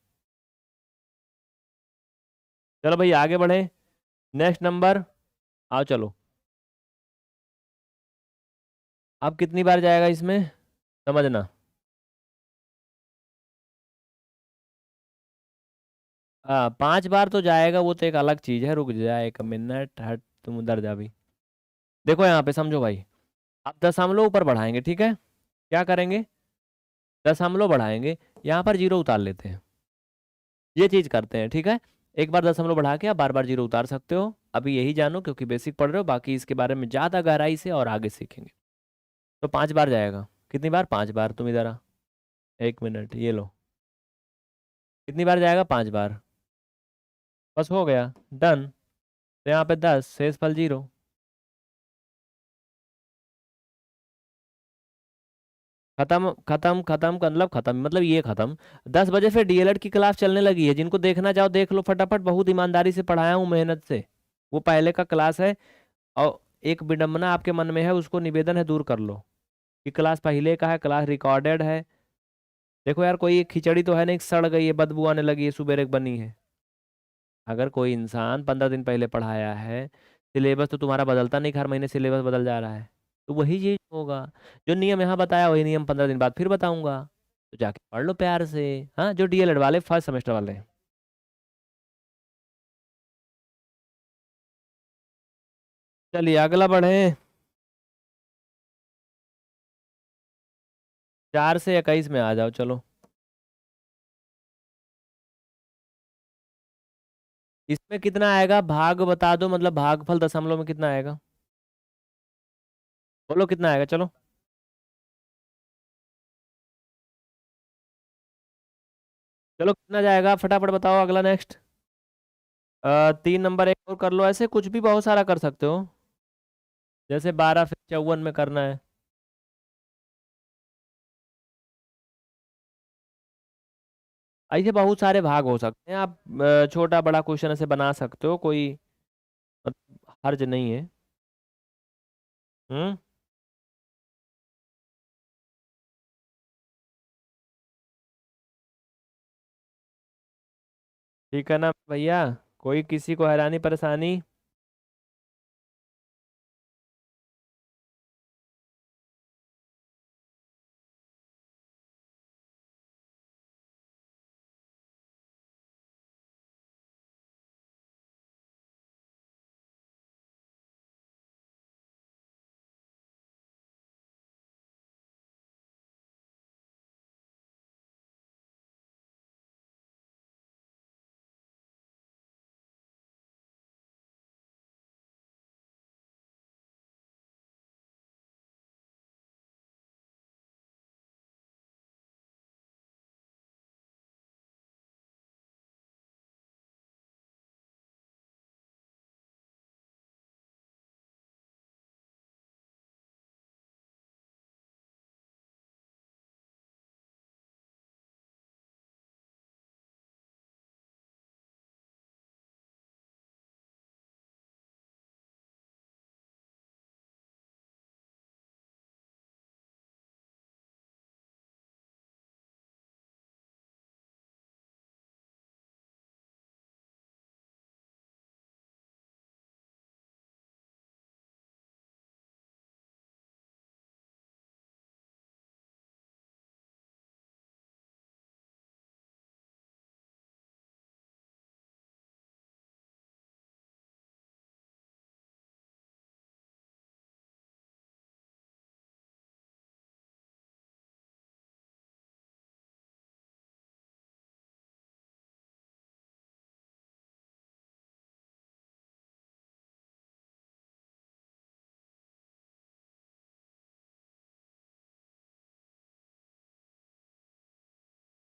A: चलो भाई आगे बढ़े, नेक्स्ट नंबर, आओ चलो। अब कितनी बार जाएगा इसमें, समझना। हाँ 5 बार तो जाएगा, वो तो एक अलग चीज है। रुक जा 1 मिनट, हट तुम उधर जा भी। देखो यहाँ पे समझो भाई, आप दशमलव ऊपर बढ़ाएंगे, ठीक है? क्या करेंगे? दशमलव बढ़ाएंगे, यहाँ पर जीरो उतार लेते हैं। ये चीज करते हैं, ठीक है? एक बार दशमलव बढ़ा के आप बार बार जीरो उतार सकते हो। अभी यही जानो क्योंकि बेसिक पढ़ रहे हो, बाकी इसके बारे में ज्यादा गहराई से और आगे सीखेंगे। तो 5 बार जाएगा। कितनी बार? 5 बार। तुम इधर आ, 1 मिनट, ये लो। कितनी बार जाएगा? 5 बार। बस हो गया, डन। तो यहाँ पे 10, शेष फल 0। खत्म खत्म खत्म का मतलब खत्म, मतलब ये खत्म। 10 बजे फिर डीएलएड की क्लास चलने लगी है, जिनको देखना चाहो देख लो फटाफट, बहुत ईमानदारी से पढ़ाया हूँ मेहनत से। वो पहले का क्लास है। और एक विडंबना आपके मन में है, उसको निवेदन है दूर कर लो कि क्लास पहले का है, क्लास रिकॉर्डेड है। देखो यार, कोई खिचड़ी तो है नहीं सड़ गई है, बदबू आने लगी है, सुबेरे बनी है। अगर कोई इंसान 15 दिन पहले पढ़ाया है, सिलेबस तो तुम्हारा बदलता नहीं, हर महीने सिलेबस बदल जा रहा है। तो वही चीज होगा। जो नियम यहाँ बताया वही नियम 15 दिन बाद फिर बताऊंगा। तो जाके पढ़ लो प्यार से। हाँ, जो डीएलएड वाले फर्स्ट सेमेस्टर वाले हैं। चलिए अगला बढ़े। 4 से 21 में आ जाओ, चलो। इसमें कितना आएगा भाग बता दो, मतलब भागफल दशमलव में कितना आएगा? बोलो कितना आएगा, चलो। चलो कितना जाएगा फटाफट बताओ, अगला नेक्स्ट। 3 नंबर एक और कर लो, ऐसे कुछ भी बहुत सारा कर सकते हो। जैसे 12 फिर 54 में करना है। ऐसे बहुत सारे भाग हो सकते हैं, आप छोटा बड़ा क्वेश्चन ऐसे बना सकते हो, कोई हर्ज नहीं है। हम्म। ठीक है ना भैया? कोई किसी को हैरानी परेशानी?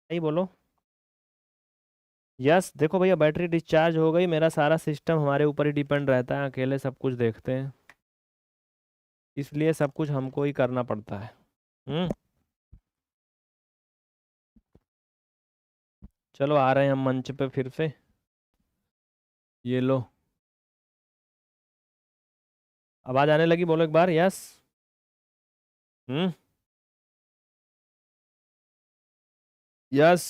A: नहीं बोलो। यस, देखो भैया बैटरी डिस्चार्ज हो गई, मेरा सारा सिस्टम हमारे ऊपर ही डिपेंड रहता है, अकेले सब कुछ देखते हैं, इसलिए सब कुछ हमको ही करना पड़ता है। हम्म। चलो आ रहे हैं हम मंच पे फिर से। ये लो, आवाज आने लगी, बोलो एक बार यस। हम्म। यस।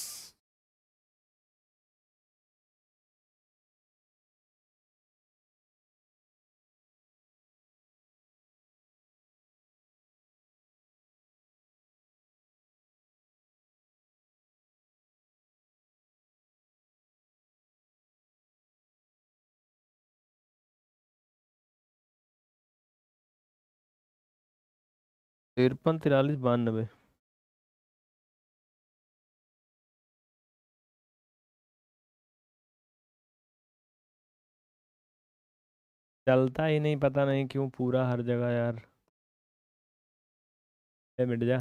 A: 53 43 92। चलता ही नहीं, पता नहीं क्यों पूरा हर जगह यार। मिट जा,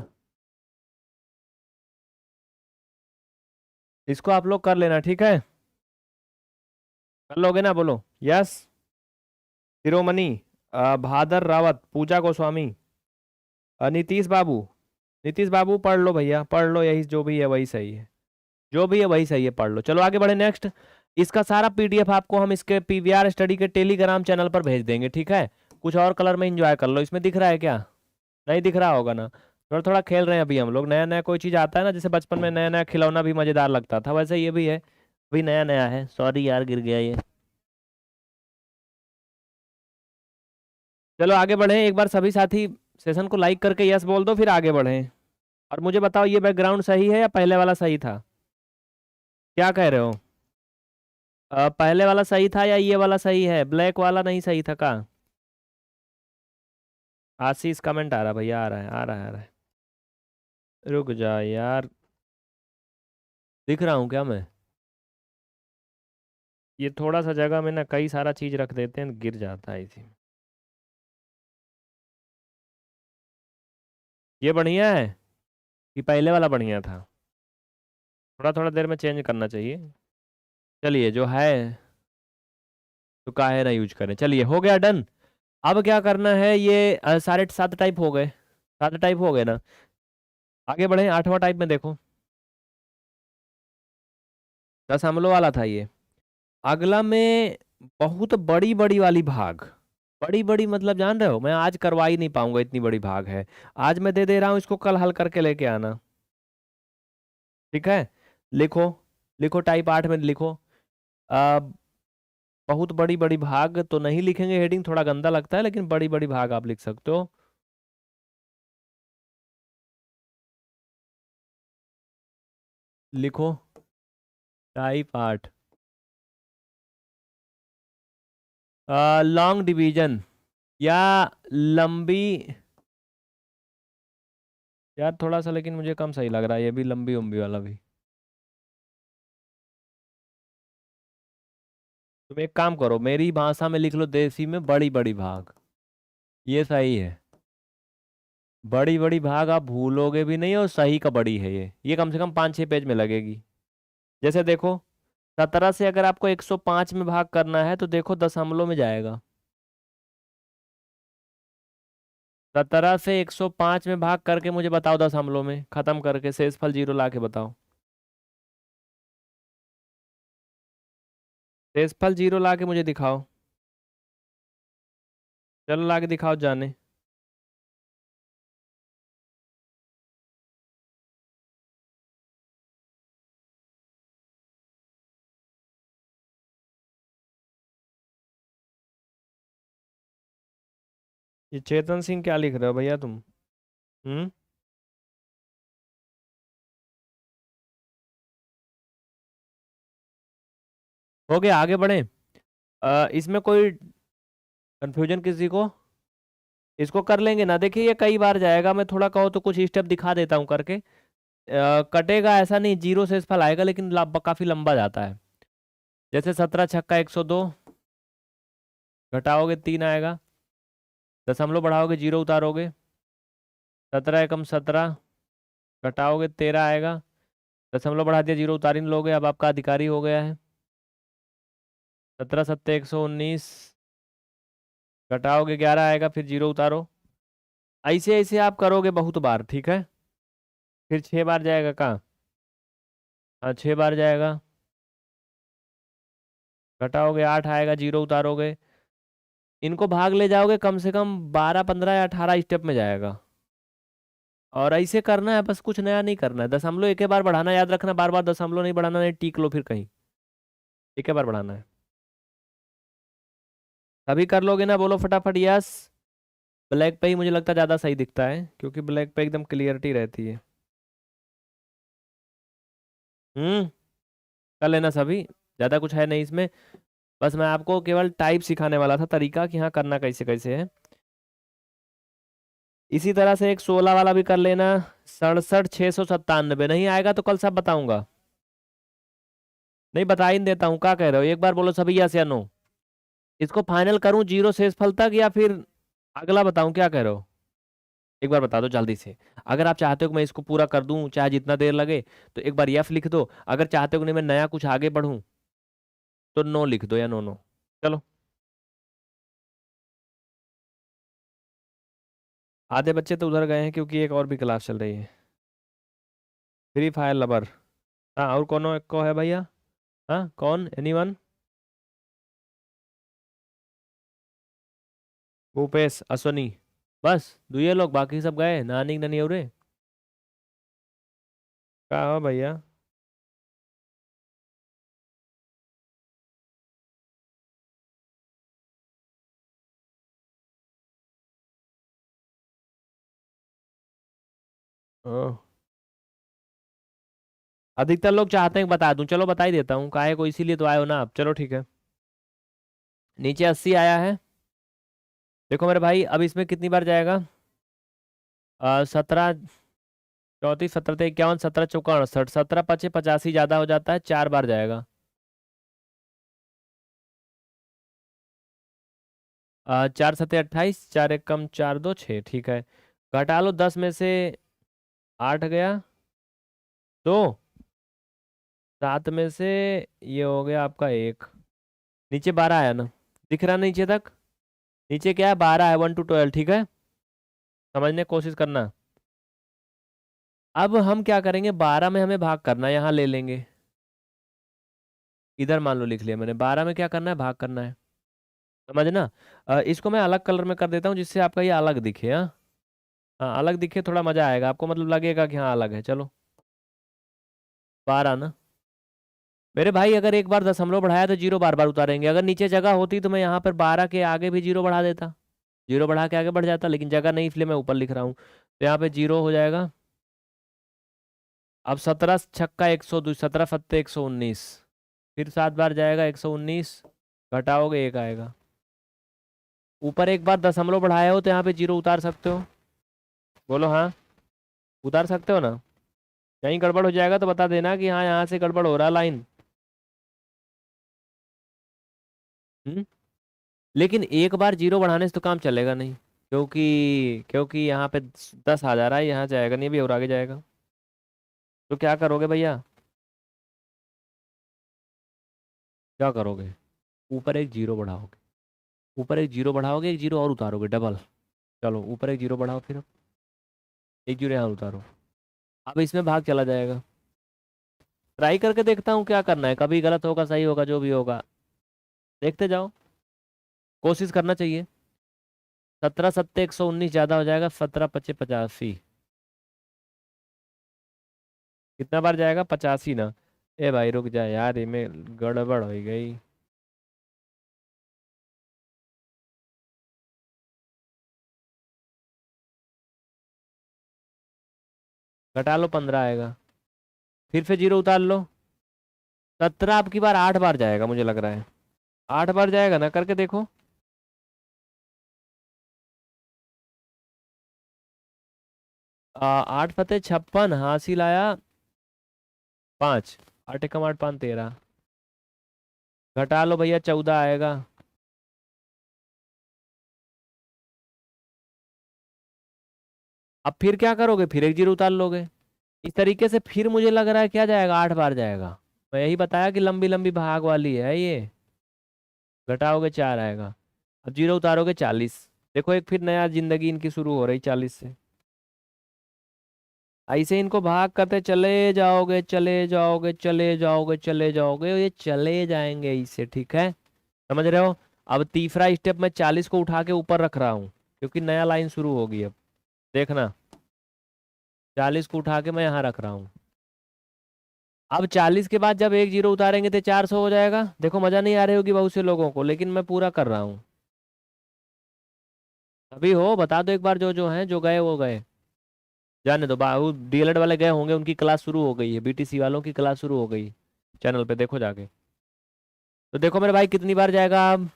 A: इसको आप लोग कर लेना, ठीक है? कर लोगे ना? बोलो यस। शिरोमणि, भादर रावत, पूजा गोस्वामी, नीतीश बाबू। नीतीश बाबू पढ़ लो भैया, पढ़ लो, यही जो भी है वही सही है, जो भी है वही सही है, पढ़ लो। चलो आगे बढ़े, नेक्स्ट। इसका सारा पीडीएफ आपको हम इसके पीवीआर स्टडी के टेलीग्राम चैनल पर भेज देंगे, ठीक है? कुछ और कलर में एंजॉय कर लो। इसमें दिख रहा है क्या? नहीं दिख रहा होगा ना? थोड़ा थोड़ा खेल रहे हैं अभी हम लोग, नया नया कोई चीज़ आता है ना, जैसे बचपन में नया नया खिलौना भी मज़ेदार लगता था, वैसे ये भी है, अभी नया नया है। सॉरी यार, गिर गया ये। चलो आगे बढ़ें, एक बार सभी साथी सेशन को लाइक करके यस बोल दो, फिर आगे बढ़ें। और मुझे बताओ, ये बैकग्राउंड सही है या पहले वाला सही था? क्या कह रहे हो? पहले वाला सही था या ये वाला सही है? ब्लैक वाला नहीं सही था का? आशीष कमेंट आ रहा भैया, आ रहा है, आ रहा है, आ रहा है। रुक जा यार, दिख रहा हूँ क्या मैं? ये थोड़ा सा जगह में ना कई सारा चीज रख देते हैं, गिर जाता है इसी में। ये बढ़िया है कि पहले वाला बढ़िया था? थोड़ा थोड़ा देर में चेंज करना चाहिए। चलिए जो है, तो काहे ना यूज करें। चलिए हो गया डन। अब क्या करना है, ये सारे 7 टाइप हो गए, 7 टाइप हो गए ना? आगे बढ़े, 8वां टाइप में देखो। 10 अम्लों वाला था ये। अगला में बहुत बड़ी बड़ी वाली भाग। बड़ी बड़ी मतलब जान रहे हो, मैं आज करवा ही नहीं पाऊंगा, इतनी बड़ी भाग है। आज मैं दे दे रहा हूँ, इसको कल हल करके लेके आना, ठीक है? लिखो, लिखो, टाइप 8 में लिखो। आ, बहुत बड़ी बड़ी भाग तो नहीं लिखेंगे, हेडिंग थोड़ा गंदा लगता है, लेकिन बड़ी बड़ी भाग आप लिख सकते हो। लिखो टाइप 8। लॉन्ग डिवीजन या लंबी। यार थोड़ा सा, लेकिन मुझे कम सही लग रहा है ये भी, लंबी उम्बी वाला भी। तुम एक काम करो, मेरी भाषा में लिख लो, देसी में, बड़ी बड़ी भाग। ये सही है। बड़ी बड़ी भाग आप भूलोगे भी नहीं, और सही का बड़ी है ये कम से कम 5-6 पेज में लगेगी। जैसे देखो, 17 से अगर आपको 105 में भाग करना है तो देखो 10 अम्लों में जाएगा। 17 से 105 में भाग करके मुझे बताओ, 10 अम्लों में खत्म करके शेषफल 0 ला के बताओ। शेषफल 0 ला के मुझे दिखाओ। चलो ला के दिखाओ जाने। ये चेतन सिंह क्या लिख रहे हो भैया तुम? हम्म। हो गया, आगे बढ़े। इसमें कोई कंफ्यूजन किसी को? इसको कर लेंगे ना? देखिए ये कई बार जाएगा, मैं थोड़ा कहो तो कुछ स्टेप दिखा देता हूँ करके। कटेगा ऐसा नहीं, 0 से फल आएगा, लेकिन काफी लंबा जाता है। जैसे 17 छक्का 102, घटाओगे 3 आएगा। दशमलव बढ़ाओगे 0 उतारोगे, 17 एकम 17, घटाओगे 13 आएगा। दशमलव बढ़ा दिया, 0 उतार इन लोगे, अब आपका अधिकारी हो गया है। 17 सत्ते 119, घटाओगे 11 आएगा, फिर 0 उतारो। ऐसे ऐसे आप करोगे बहुत बार, ठीक है? फिर 6 बार जाएगा कहाँ? हाँ 6 बार जाएगा, घटाओगे 8 आएगा, 0 उतारोगे। इनको भाग ले जाओगे कम से कम 12 15 या 18 स्टेप में जाएगा। और ऐसे करना है, बस कुछ नया नहीं करना है। दशमलव एक ही बार बढ़ाना, याद रखना, बार बार दशमलव नहीं बढ़ाना, नहीं टीक लो फिर कहीं। एक ही बार बढ़ाना है। अभी कर लोगे ना? बोलो फटाफट यस। ब्लैक पे ही मुझे लगता है ज़्यादा सही दिखता है, क्योंकि ब्लैक पे एकदम क्लियरिटी रहती है। हम्म। कर लेना सभी, ज़्यादा कुछ है नहीं इसमें। बस मैं आपको केवल टाइप सिखाने वाला था, तरीका कि हाँ करना कैसे कैसे है। इसी तरह से एक 16 वाला भी कर लेना। 67,697 नहीं आएगा तो कल सब बताऊंगा। नहीं बता ही नहीं देता हूँ, क्या कह रहे हो, एक बार बोलो सभी यस या नो। इसको फाइनल करूं जीरो शेषफल तक या फिर अगला बताऊं, क्या कह रहे हो? एक बार बता दो जल्दी से। अगर आप चाहते हो कि मैं इसको पूरा कर दूं चाहे जितना देर लगे, तो एक बार यस लिख दो। अगर चाहते हो कि नहीं मैं नया कुछ आगे बढ़ूं, तो नो लिख दो या नो नो। चलो। आधे बच्चे तो उधर गए हैं क्योंकि एक और भी क्लास चल रही है। Free fire lover. हाँ, और कौन को है भैया? हाँ, कौन, एनीवन? भूपेश, अश्वनी, बस दुए लोग, बाकी सब गए नानी ननी और? क्या हो भैया? ओह, अधिकतर लोग चाहते हैं कि बता दूं, चलो बता ही देता हूँ, काहे को, इसीलिए तो आए हो ना आप। चलो ठीक है। नीचे 80 आया है। देखो मेरे भाई, अब इसमें कितनी बार जाएगा? 17, 34, 17, 51, 17, 4, 68, 17, 25, 85 ज्यादा हो जाता है, 4 बार जाएगा। 4, 7, 28, 4, 1 कम 4, 2, 6, ठीक है। घटा लो 10 में से 8 गया, 2, 7 में से ये हो गया आपका 1, नीचे 12 आया ना? दिख रहा नीचे तक? नीचे क्या है, 12 है, 1 to 12, ठीक है। समझने की कोशिश करना। अब हम क्या करेंगे, 12 में हमें भाग करना है, यहाँ ले लेंगे। इधर मान लो लिख लिया मैंने, 12 में क्या करना है, भाग करना है। समझना। इसको मैं अलग कलर में कर देता हूँ जिससे आपका ये अलग दिखे। हाँ, हाँ अलग दिखे, थोड़ा मजा आएगा आपको, मतलब लगेगा कि हाँ अलग है। चलो, 12 ना। मेरे भाई अगर एक बार दशमलव बढ़ाया तो जीरो बार बार उतारेंगे। अगर नीचे जगह होती तो मैं यहाँ पर 12 के आगे भी जीरो बढ़ा देता, जीरो बढ़ा के आगे बढ़ जाता, लेकिन जगह नहीं, इसलिए मैं ऊपर लिख रहा हूँ। तो यहाँ पे जीरो हो जाएगा। अब 17 छक्का 102, 17 सत्ते 119, फिर 7 बार जाएगा 119, घटाओगे 1 आएगा। ऊपर एक बार दशमलव बढ़ाया हो तो यहाँ पे जीरो उतार सकते हो। बोलो हाँ, उतार सकते हो ना? कहीं गड़बड़ हो जाएगा तो बता देना कि हाँ यहाँ से गड़बड़ हो रहा लाइन। हम्म। लेकिन एक बार जीरो बढ़ाने से तो काम चलेगा नहीं, क्योंकि यहाँ पे 10 आ जा रहा है, यहाँ जाएगा नहीं, अभी और आगे जाएगा। तो क्या करोगे भैया? क्या करोगे? ऊपर एक जीरो बढ़ाओगे, ऊपर एक जीरो बढ़ाओगे, एक जीरो और उतारोगे, डबल। चलो ऊपर एक जीरो बढ़ाओ, फिर एक जीरो यहाँ उतारो। अब इसमें भाग चला जाएगा। ट्राई करके देखता हूँ क्या करना है, कभी गलत होगा सही होगा जो भी होगा, देखते जाओ। कोशिश करना चाहिए। 17 सत्ते 119 ज्यादा हो जाएगा, 17, 25, 85। कितना बार जाएगा, 85 ना? ए भाई रुक जा यार, इनमें गड़बड़ हो गई। घटा लो 15 आएगा, फिर से जीरो उतार लो। 17 अब की बार 8 बार जाएगा मुझे लग रहा है। 8 बार जाएगा ना, करके देखो। 8 फतेह 56 हासिल आया 5, 8 एकम 8, 5, 13। घटा लो भैया 14 आएगा। अब फिर क्या करोगे, फिर एक जीरो उतार लोगे। इस तरीके से फिर मुझे लग रहा है क्या जाएगा, 8 बार जाएगा। मैं यही बताया कि लंबी लंबी भाग वाली है ये। घटाओगे 4 आएगा। अब जीरो उतारोगे 40। देखो एक फिर नया जिंदगी इनकी शुरू हो रही 40 से। ऐसे इनको भाग करते चले जाओगे, चले जाओगे, चले जाओगे, चले जाओगे, ये चले जाएंगे इससे, ठीक है। समझ रहे हो? अब तीसरा स्टेप मैं 40 को उठा के ऊपर रख रहा हूँ, क्योंकि नया लाइन शुरू होगी अब। देखना, 40 को उठा के मैं यहाँ रख रहा हूँ। अब 40 के बाद जब एक जीरो उतारेंगे तो 400 हो जाएगा। देखो मजा नहीं आ रही होगी बहुत से लोगों को, लेकिन मैं पूरा कर रहा हूँ। अभी हो बता दो एक बार, जो जो हैं, जो गए वो गए। जाने दो, बाहू डीएलएड वाले गए होंगे, उनकी क्लास शुरू हो गई है, बीटीसी वालों की क्लास शुरू हो गई। चैनल पे देखो जाके। तो देखो मेरे भाई कितनी बार जाएगा अब,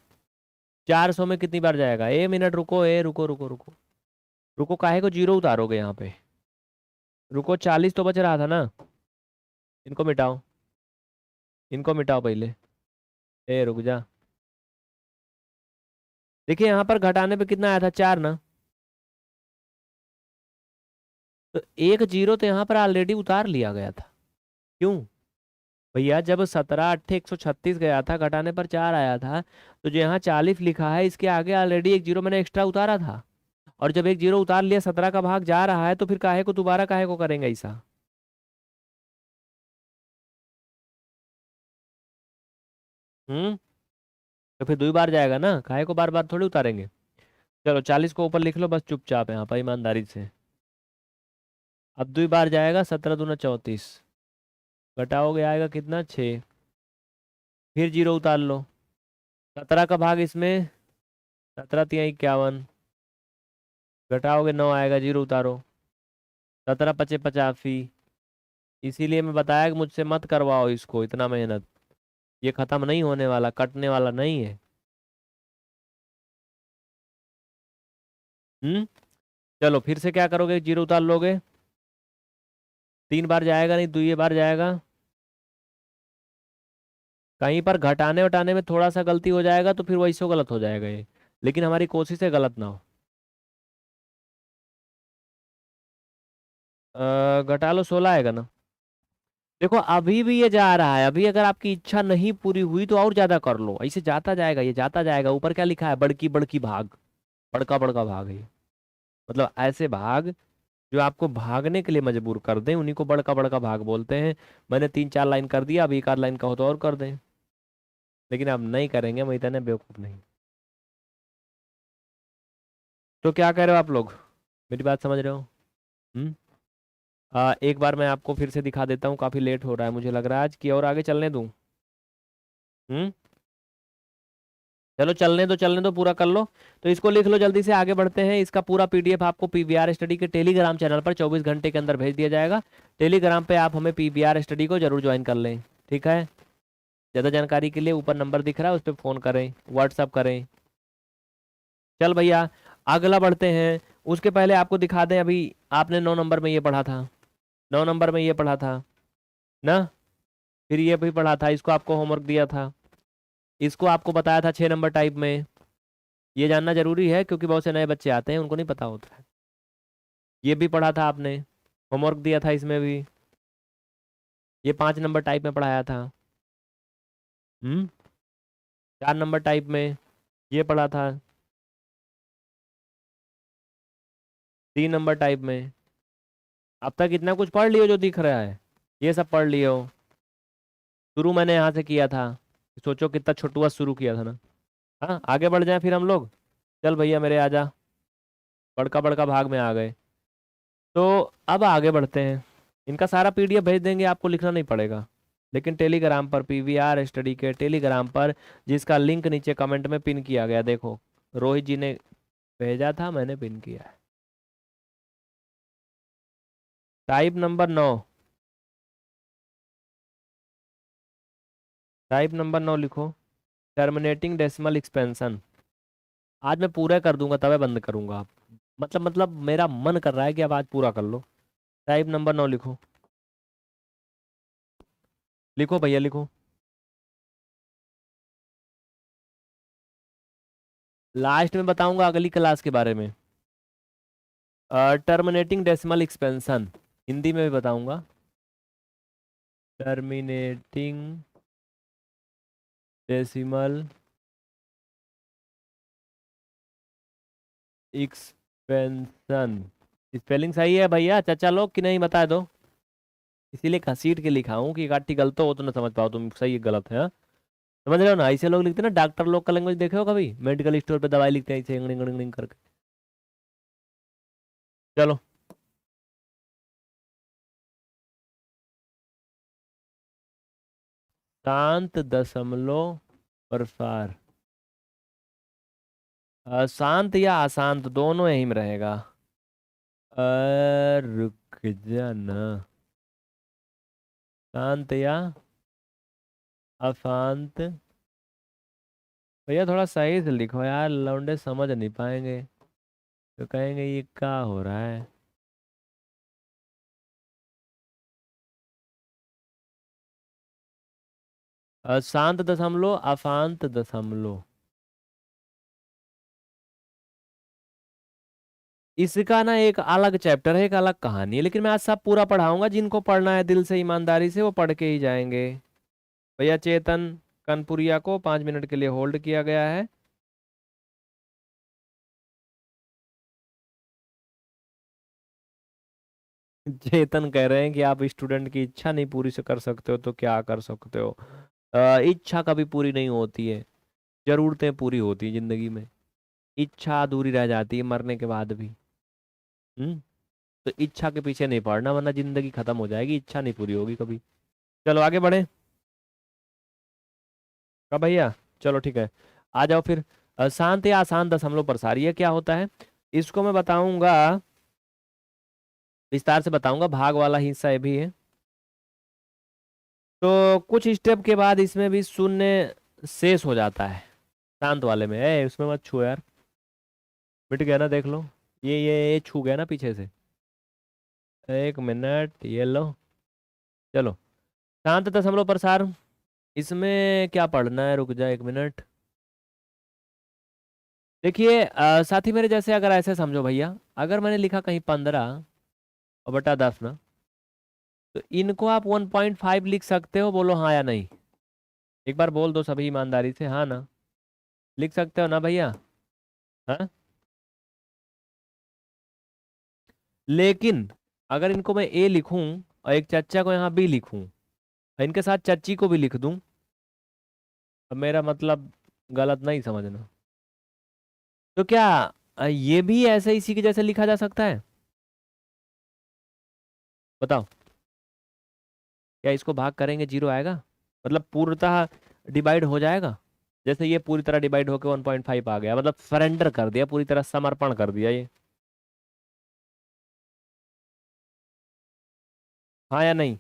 A: 400 में कितनी बार जाएगा, 1 मिनट रुको, रुको रुको रुको। रुको, काहे को जीरो उतारोगे यहाँ पे? रुको, 40 तो बच रहा था ना। इनको मिटाओ, इनको मिटाओ पहले। ए रुक जा। देखिए यहाँ पर घटाने पे कितना आया था, 4 ना। तो एक जीरो तो यहाँ पर ऑलरेडी उतार लिया गया था। क्यों? भैया जब 17 8 136 गया था, घटाने पर 4 आया था, तो जो यहाँ 40 लिखा है इसके आगे ऑलरेडी एक जीरो मैंने एक्स्ट्रा उतारा था। और जब एक जीरो उतार लिया, 17 का भाग जा रहा है, तो फिर काहे को दोबारा काहे को करेंगे ऐसा? हम्म। तो फिर 2 बार जाएगा ना, काहे को बार बार थोड़ी उतारेंगे। चलो 40 को ऊपर लिख लो बस चुपचाप यहाँ पर ईमानदारी से। अब 2 बार जाएगा, 17 दूना 34। घटाओगे आएगा कितना, 6। फिर जीरो उतार लो। 17 का भाग इसमें, 17 3 51। घटाओगे 9 आएगा, जीरो उतारो। 17 5 85। इसीलिए मैं बताया कि मुझसे मत करवाओ इसको इतना मेहनत। ये खत्म नहीं होने वाला, कटने वाला नहीं है। हम्म। चलो फिर से क्या करोगे, जीरो उतार लोगे। 3 बार जाएगा नहीं, 2 बार जाएगा। कहीं पर घटाने वटाने में थोड़ा सा गलती हो जाएगा तो फिर वही सो गलत हो जाएगा ये। लेकिन हमारी कोशिश है गलत ना हो। घटा लो, 16 आएगा ना। देखो अभी भी ये जा रहा है, अभी अगर आपकी इच्छा नहीं पूरी हुई तो और ज्यादा कर लो, ऐसे जाता जाएगा, ये जाता जाएगा। ऊपर क्या लिखा है, बड़की बड़की भाग। बड़का बड़का भाग है ये। मतलब ऐसे भाग जो आपको भागने के लिए मजबूर कर दें, उन्हीं को बड़का बड़का भाग बोलते हैं। मैंने 3 4 लाइन कर दिया, अब एक आध लाइन का हो तो और कर दें। लेकिन अब नहीं करेंगे, मैं इतने बेवकूफ नहीं। तो क्या कह रहे हो आप लोग, मेरी बात समझ रहे हो? हम्म। एक बार मैं आपको फिर से दिखा देता हूँ, काफी लेट हो रहा है मुझे लग रहा है आज, कि और आगे चलने दूँ? हम्म। चलो चलने दो, पूरा कर लो। तो इसको लिख लो, जल्दी से आगे बढ़ते हैं। इसका पूरा पीडीएफ आपको पीवीआर स्टडी के टेलीग्राम चैनल पर 24 घंटे के अंदर भेज दिया जाएगा। टेलीग्राम पे आप हमें पीवीआर स्टडी को जरूर ज्वाइन कर लें, ठीक है। ज़्यादा जानकारी के लिए ऊपर नंबर दिख रहा है, उस पर फ़ोन करें, व्हाट्सअप करें। चल भैया, अगला बढ़ते हैं। उसके पहले आपको दिखा दें, अभी आपने 9 नंबर में ये पढ़ा था, 9 नंबर में ये पढ़ा था ना। फिर ये भी पढ़ा था, इसको आपको होमवर्क दिया था। इसको आपको बताया था 6 नंबर टाइप में। ये जानना जरूरी है क्योंकि बहुत से नए बच्चे आते हैं, उनको नहीं पता होता है। ये भी पढ़ा था आपने, होमवर्क दिया था इसमें भी। ये 5 नंबर टाइप में पढ़ाया था। 4 नंबर टाइप में ये पढ़ा था। 3 नंबर टाइप में। अब तक इतना कुछ पढ़ लियो जो दिख रहा है, ये सब पढ़ लियो। शुरू मैंने यहाँ से किया था, सोचो कितना छोटुआ शुरू किया था ना। हाँ, आगे बढ़ जाए फिर हम लोग। चल भैया मेरे आजा, बड़का बड़का भाग में आ गए। तो अब आगे बढ़ते हैं। इनका सारा पीडीएफ भेज देंगे, आपको लिखना नहीं पड़ेगा। लेकिन टेलीग्राम पर, पीवीआर स्टडी के टेलीग्राम पर, जिसका लिंक नीचे कमेंट में पिन किया गया, देखो रोहित जी ने भेजा था, मैंने पिन किया है। टाइप नंबर 9, टाइप नंबर 9 लिखो। Terminating decimal expansion. आज मैं पूरा कर दूंगा तब बंद करूंगा आप। मतलब मेरा मन कर रहा है कि अब आज पूरा कर लो। टाइप नंबर 9 लिखो, लिखो भैया लिखो। लास्ट में बताऊंगा अगली क्लास के बारे में। टर्मिनेटिंग डेसिमल एक्सपेंशन हिंदी में भी बताऊंगा। Terminating decimal expansion. स्पेलिंग सही है भैया, चाचा लोग कि नहीं, बता दो। इसीलिए घसीट के लिखा हूँ कि काटी गलत हो तो ना समझ पाओ तुम सही है गलत है, हाँ? समझ रहे हो ना, ऐसे लोग लिखते हैं ना, डॉक्टर लोग का लैंग्वेज देखे हो कभी, मेडिकल स्टोर पे दवाई लिखते हैं ऐसे इंगड़िंग इंगड़िंग करके। चलो। शांत दशमलव प्रसार। शांत या अशांत दोनों यही में रहेगा। रुक जाना। शांत या अशांत। भैया थोड़ा सही से लिखो यार, लौंडे समझ नहीं पाएंगे। तो कहेंगे ये क्या हो रहा है। अशांत दशमलव, अशांत दशमलव, इसका ना एक अलग चैप्टर है, एक अलग कहानी है, लेकिन मैं आज सब पूरा पढ़ाऊंगा। जिनको पढ़ना है दिल से ईमानदारी से वो पढ़ के ही जाएंगे। भैया चेतन कनपुरिया को 5 मिनट के लिए होल्ड किया गया है। चेतन कह रहे हैं कि आप स्टूडेंट की इच्छा नहीं पूरी से कर सकते हो तो क्या कर सकते हो। इच्छा कभी पूरी नहीं होती है, जरूरतें पूरी होती है जिंदगी में। इच्छा अधूरी रह जाती है मरने के बाद भी। हम्म। तो इच्छा के पीछे नहीं पड़ना, वरना जिंदगी खत्म हो जाएगी, इच्छा नहीं पूरी होगी कभी। चलो आगे बढ़े। का भैया, चलो ठीक है, आ जाओ फिर। शांत या आसान दशमलव प्रसार क्या होता है, इसको मैं बताऊंगा, विस्तार से बताऊंगा। भाग वाला हिस्सा ये भी है। तो कुछ स्टेप के बाद इसमें भी शून्य शेष हो जाता है। शांत वाले में उसमें मत छू यार, मिट गया ना, देख लो। ये छू गया ना पीछे से। 1 मिनट, ये लो। चलो, शांत दशमलव प्रसार, इसमें क्या पढ़ना है, रुक जाए 1 मिनट। देखिए साथी मेरे, जैसे अगर ऐसे समझो भैया, अगर मैंने लिखा कहीं 15 और बटा 10 ना, तो इनको आप 1.5 लिख सकते हो, बोलो हाँ या नहीं। एक बार बोल दो सभी ईमानदारी से, हाँ ना। लिख सकते हो ना भैया। हाँ। लेकिन अगर इनको मैं ए लिखूं और एक चच्चा को यहाँ बी लिखूं और इनके साथ चच्ची को भी लिख दूं, अब मेरा मतलब गलत नहीं समझना। तो क्या ये भी ऐसे इसी के जैसे लिखा जा सकता है, बताओ। क्या इसको भाग करेंगे 0 आएगा, मतलब पूर्णतः डिवाइड हो जाएगा। जैसे ये पूरी तरह डिवाइड होकर 1.5 आ गया, मतलब सरेंडर कर दिया, पूरी तरह समर्पण कर दिया ये। हाँ या नहीं,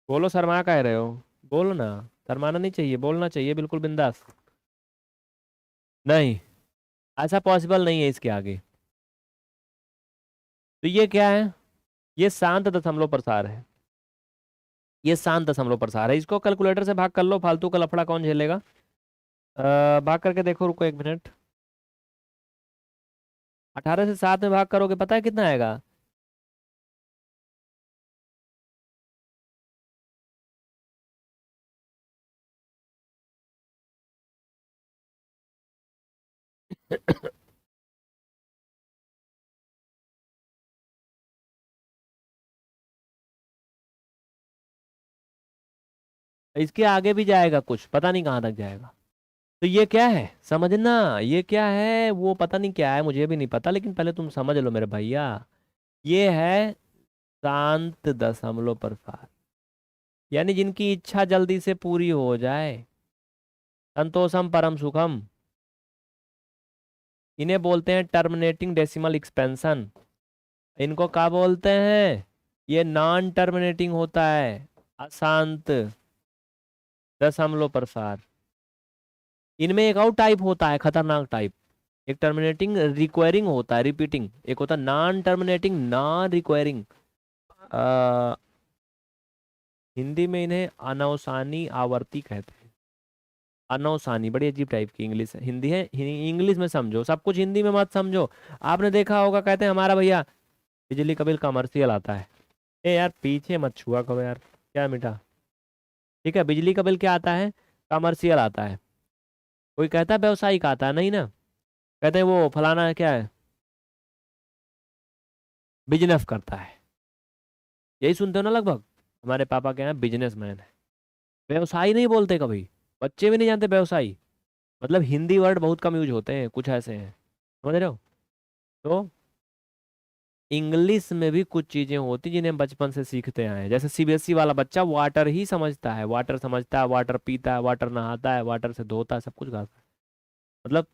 A: बोलो, शर्मा कह रहे हो, बोलो ना। शर्माना नहीं चाहिए, बोलना चाहिए बिल्कुल बिंदास। नहीं, ऐसा पॉसिबल नहीं है इसके आगे। तो ये क्या है, ये शांत दशमलव प्रसार है। ये शांत दशमलव प्रसार है, इसको कैलकुलेटर से भाग कर लो, फालतू का लफड़ा कौन झेलेगा। भाग करके देखो, रुको 1 मिनट। 18 से 7 में भाग करोगे, पता है कितना आएगा। इसके आगे भी जाएगा कुछ, पता नहीं कहाँ तक जाएगा। तो ये क्या है समझना, ये क्या है वो पता नहीं क्या है, मुझे भी नहीं पता, लेकिन पहले तुम समझ लो मेरे भैया। ये है शांत दशमलव प्रसार, यानी जिनकी इच्छा जल्दी से पूरी हो जाए। संतोषम परम सुखम, इन्हें बोलते हैं टर्मिनेटिंग डेसिमल एक्सपेंशन। इनको क्या बोलते हैं, ये नॉन टर्मिनेटिंग होता है, अशांत दशमलव प्रसार। इनमें एक और टाइप होता है खतरनाक टाइप, एक टर्मिनेटिंग रिक्वायरिंग होता है, रिपीटिंग, एक होता है non terminating non requiring. Hindi में इन्हें अनौसानी आवर्ती कहते हैं। अनौसानी बड़ी अजीब टाइप की इंग्लिश है, हिंदी है, इंग्लिश में समझो, सब कुछ हिंदी में मत समझो। आपने देखा होगा, कहते हैं हमारा भैया बिजली का बिल कमर्शियल आता है। ए यार पीछे मत छुआ करो यार, क्या मिटा। ठीक है, बिजली का बिल क्या आता है, कमर्शियल आता है। कोई कहता है व्यवसायिक आता है, नहीं ना। कहते हैं वो फलाना क्या है, बिजनेस करता है। यही सुनते हो ना लगभग। हमारे पापा के यहाँ बिजनेसमैन है, व्यवसायी नहीं बोलते कभी। बच्चे भी नहीं जानते व्यवसायी, मतलब हिंदी वर्ड बहुत कम यूज होते हैं, कुछ ऐसे हैं, समझ रहे हो। तो इंग्लिश में भी कुछ चीजें होती जिन्हें बचपन से सीखते आए हैं। जैसे सीबीएसई वाला बच्चा वाटर ही समझता है, वाटर समझता है, वाटर पीता है, वाटर नहाता है, वाटर से धोता है, सब कुछ करता है। मतलब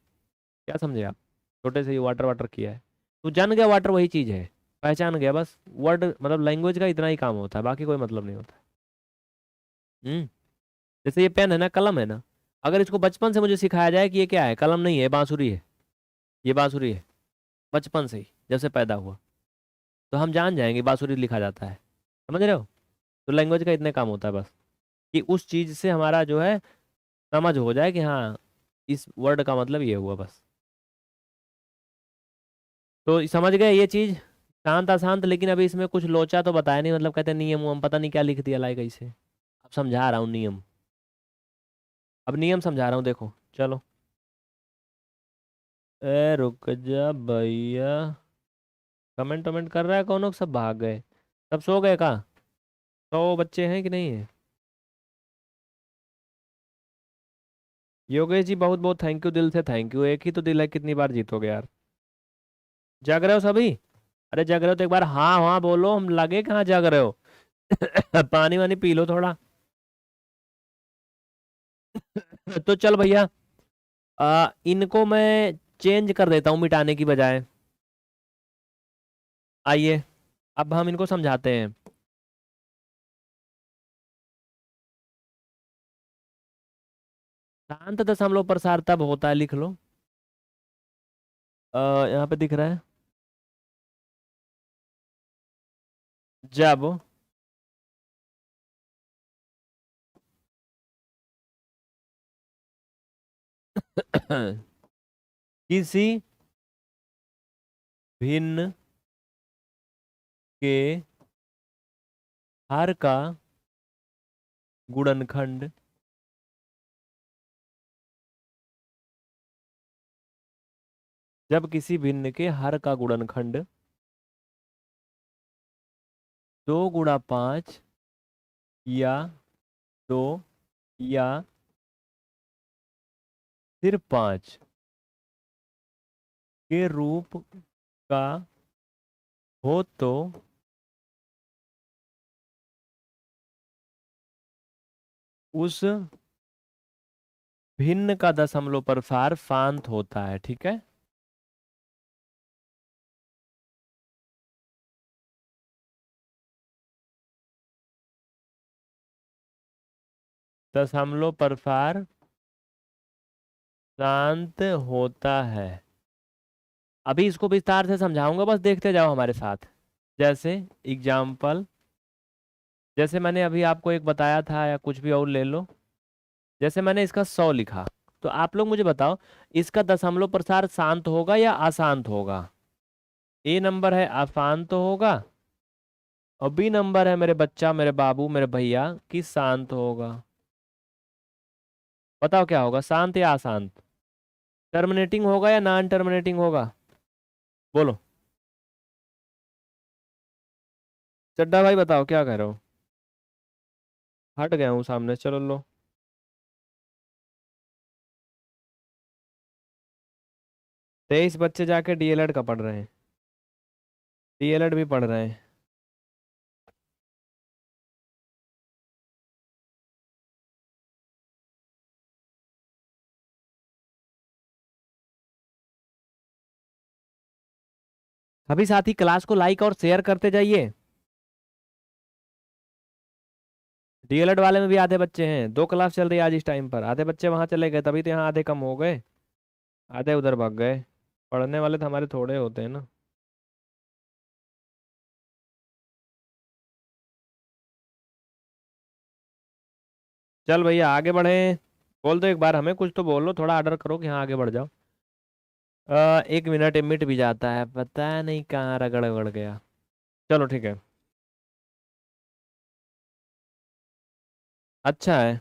A: क्या समझे आप, छोटे से ही वाटर वाटर किया है तो जान गया वाटर वही चीज है, पहचान गया बस। वर्ड मतलब लैंग्वेज का इतना ही काम होता है, बाकी कोई मतलब नहीं होता। हम्म। जैसे ये पेन है ना, कलम है ना, अगर इसको बचपन से मुझे सिखाया जाए कि ये क्या है, कलम नहीं है बांसुरी है, ये बांसुरी है, बचपन से ही जब से पैदा हुआ तो हम जान जाएंगे बांसुरी लिखा जाता है, समझ रहे हो। तो लैंग्वेज का इतने काम होता है बस, कि उस चीज से हमारा जो है समझ हो जाए कि हाँ इस वर्ड का मतलब ये हुआ बस। तो समझ गए ये चीज, शांत अशांत। लेकिन अभी इसमें कुछ लोचा तो बताया नहीं, मतलब कहते हैं नियम हम पता नहीं क्या लिख दिया लाइक ऐसे। अब समझा रहा हूँ नियम, अब नियम समझा रहा हूँ, देखो चलो। ए रुक जा भैया, कमेंट वमेंट कर रहा है कौन लोग, सब भाग गए, सब सो गए का? 100 बच्चे हैं कि नहीं है? योगेश जी बहुत बहुत थैंक यू, दिल से थैंक यू। एक ही तो दिल है, कितनी बार जीतोगे यार। जग रहे हो सभी? अरे जग रहे हो तो एक बार हाँ हाँ बोलो, हम लगे कहाँ जग रहे हो। पानी वानी पी लो थोड़ा। तो चल भैया, इनको मैं चेंज कर देता हूँ मिटाने की बजाय। आइए अब हम इनको समझाते हैं। शांत दशमलव प्रसार तब होता है, लिख लो। यहाँ पे दिख रहा है, जब किसी भिन्न के हर का गुणनखंड जब किसी भिन्न के हर का गुणनखंड 2 × 5 या 2 या सिर्फ 5 के रूप का हो तो उस भिन्न का दशमलव प्रसार शांत होता है, ठीक है। दशमलव प्रसार शांत होता है। अभी इसको विस्तार से समझाऊंगा, बस देखते जाओ हमारे साथ। जैसे एग्जाम्पल, जैसे मैंने अभी आपको एक बताया था, या कुछ भी और ले लो। जैसे मैंने इसका 100 लिखा, तो आप लोग मुझे बताओ इसका दशमलव प्रसार शांत होगा या अशांत होगा। ए नंबर है अशांत होगा, और बी नंबर है मेरे बच्चा, मेरे बाबू, मेरे भैया कि शांत होगा। बताओ क्या होगा, शांत या अशांत? टर्मिनेटिंग होगा या नॉन टर्मिनेटिंग होगा? बोलो। चड्डा भाई बताओ क्या कह रहे हो? हट गया हूँ सामने, चलो लो। 23 बच्चे जाके डीएलएड का पढ़ रहे हैं, डीएलएड भी पढ़ रहे हैं। सभी साथी क्लास को लाइक और शेयर करते जाइए। डीएलएड वाले में भी आधे बच्चे हैं, 2 क्लास चल रही है आज इस टाइम पर, आधे बच्चे वहां चले गए, तभी तो यहाँ आधे कम हो गए, आधे उधर भाग गए। पढ़ने वाले तो हमारे थोड़े होते हैं ना। चल भैया आगे बढ़े, बोल दो एक बार, हमें कुछ तो बोलो, थोड़ा ऑर्डर करो कि हाँ आगे बढ़ जाओ। 1 मिनट मिट भी जाता है, पता नहीं कहाँ रगड़ गड़ गया। चलो ठीक है, अच्छा है।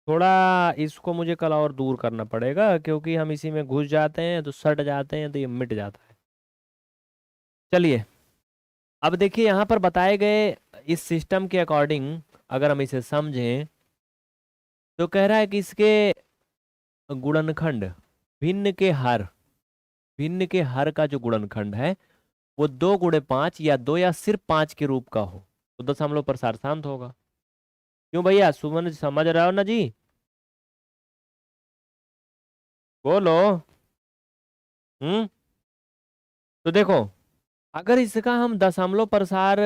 A: थोड़ा इसको मुझे कल और दूर करना पड़ेगा, क्योंकि हम इसी में घुस जाते हैं तो सट जाते हैं, तो ये मिट जाता है। चलिए अब देखिए यहाँ पर बताए गए इस सिस्टम के अकॉर्डिंग अगर हम इसे समझें, तो कह रहा है कि इसके गुणनखंड भिन्न के हर, भिन्न के हर का जो गुणनखंड है वो 2 × 5 या 2 या सिर्फ 5 के रूप का हो तो दशमलव प्रसार शांत होगा। क्यों भैया, सुमन समझ रहे हो ना जी? बोलो। हम्म। तो देखो, अगर इसका हम दशमलव प्रसार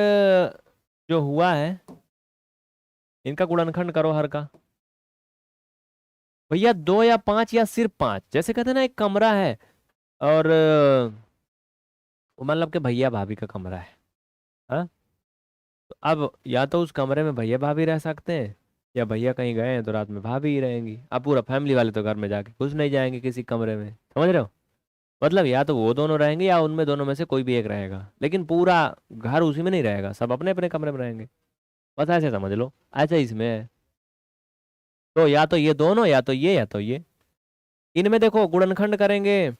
A: जो हुआ है, इनका गुणनखंड करो हर का, भैया 2 या 5 या सिर्फ 5, जैसे कहते हैं ना एक कमरा है और मतलब कि भैया भाभी का कमरा है। हाँ, तो अब या तो उस कमरे में भैया भाभी रह सकते हैं, या भैया कहीं गए हैं तो रात में भाभी ही रहेंगी। अब पूरा फैमिली वाले तो घर में जाके घुस नहीं जाएंगे किसी कमरे में, समझ रहे हो? मतलब या तो वो दोनों रहेंगे या उनमें दोनों में से कोई भी एक रहेगा, लेकिन पूरा घर उसी में नहीं रहेगा, सब अपने अपने कमरे में रहेंगे। बस ऐसे समझ लो, ऐसे इसमें है। तो या तो ये दोनों, या तो ये, या तो ये। इनमें देखो गुणनखंड करेंगे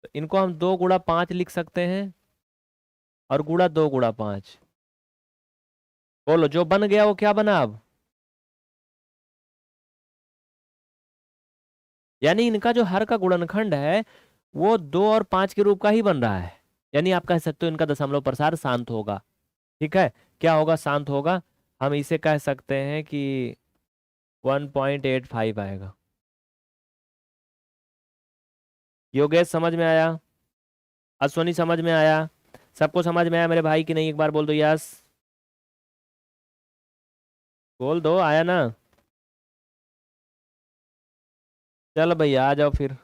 A: तो इनको हम 2 गुणा 5 लिख सकते हैं, और गुणा 2 गुणा 5। बोलो जो बन गया वो क्या बना अब? यानी इनका जो हर का गुणनखंड है वो 2 और 5 के रूप का ही बन रहा है। यानी आप कह सकते हो इनका दशमलव प्रसार शांत होगा। ठीक है, क्या होगा? शांत होगा। हम इसे कह सकते हैं कि 1.85 आएगा। योगेश समझ में आया? अश्वनी समझ में आया? सबको समझ में आया मेरे भाई की नहीं? एक बार बोल दो यस। बोल दो आया ना। चलो भैया आ जाओ फिर।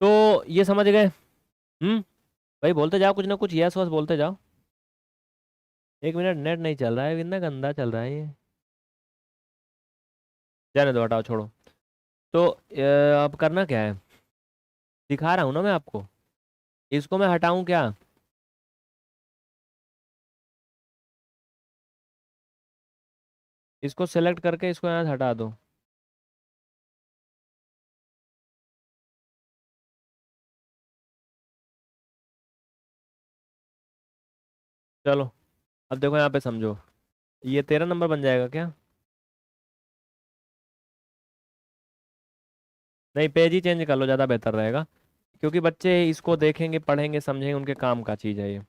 A: तो ये समझ गए? भाई बोलते जाओ कुछ ना कुछ, यस वस बोलते जाओ। 1 मिनट, नेट नहीं चल रहा है, इतना गंदा चल रहा है ये। जाने दो, हटाओ, छोड़ो। तो अब करना क्या है? दिखा रहा हूँ ना मैं आपको। इसको मैं हटाऊं क्या? इसको सेलेक्ट करके इसको यहाँ से हटा दो। चलो, अब देखो यहाँ पे समझो, ये 13 नंबर बन जाएगा क्या? नहीं, पेज ही चेंज कर लो, ज़्यादा बेहतर रहेगा। क्योंकि बच्चे इसको देखेंगे, पढ़ेंगे, समझेंगे, उनके काम का चीज़ है ये।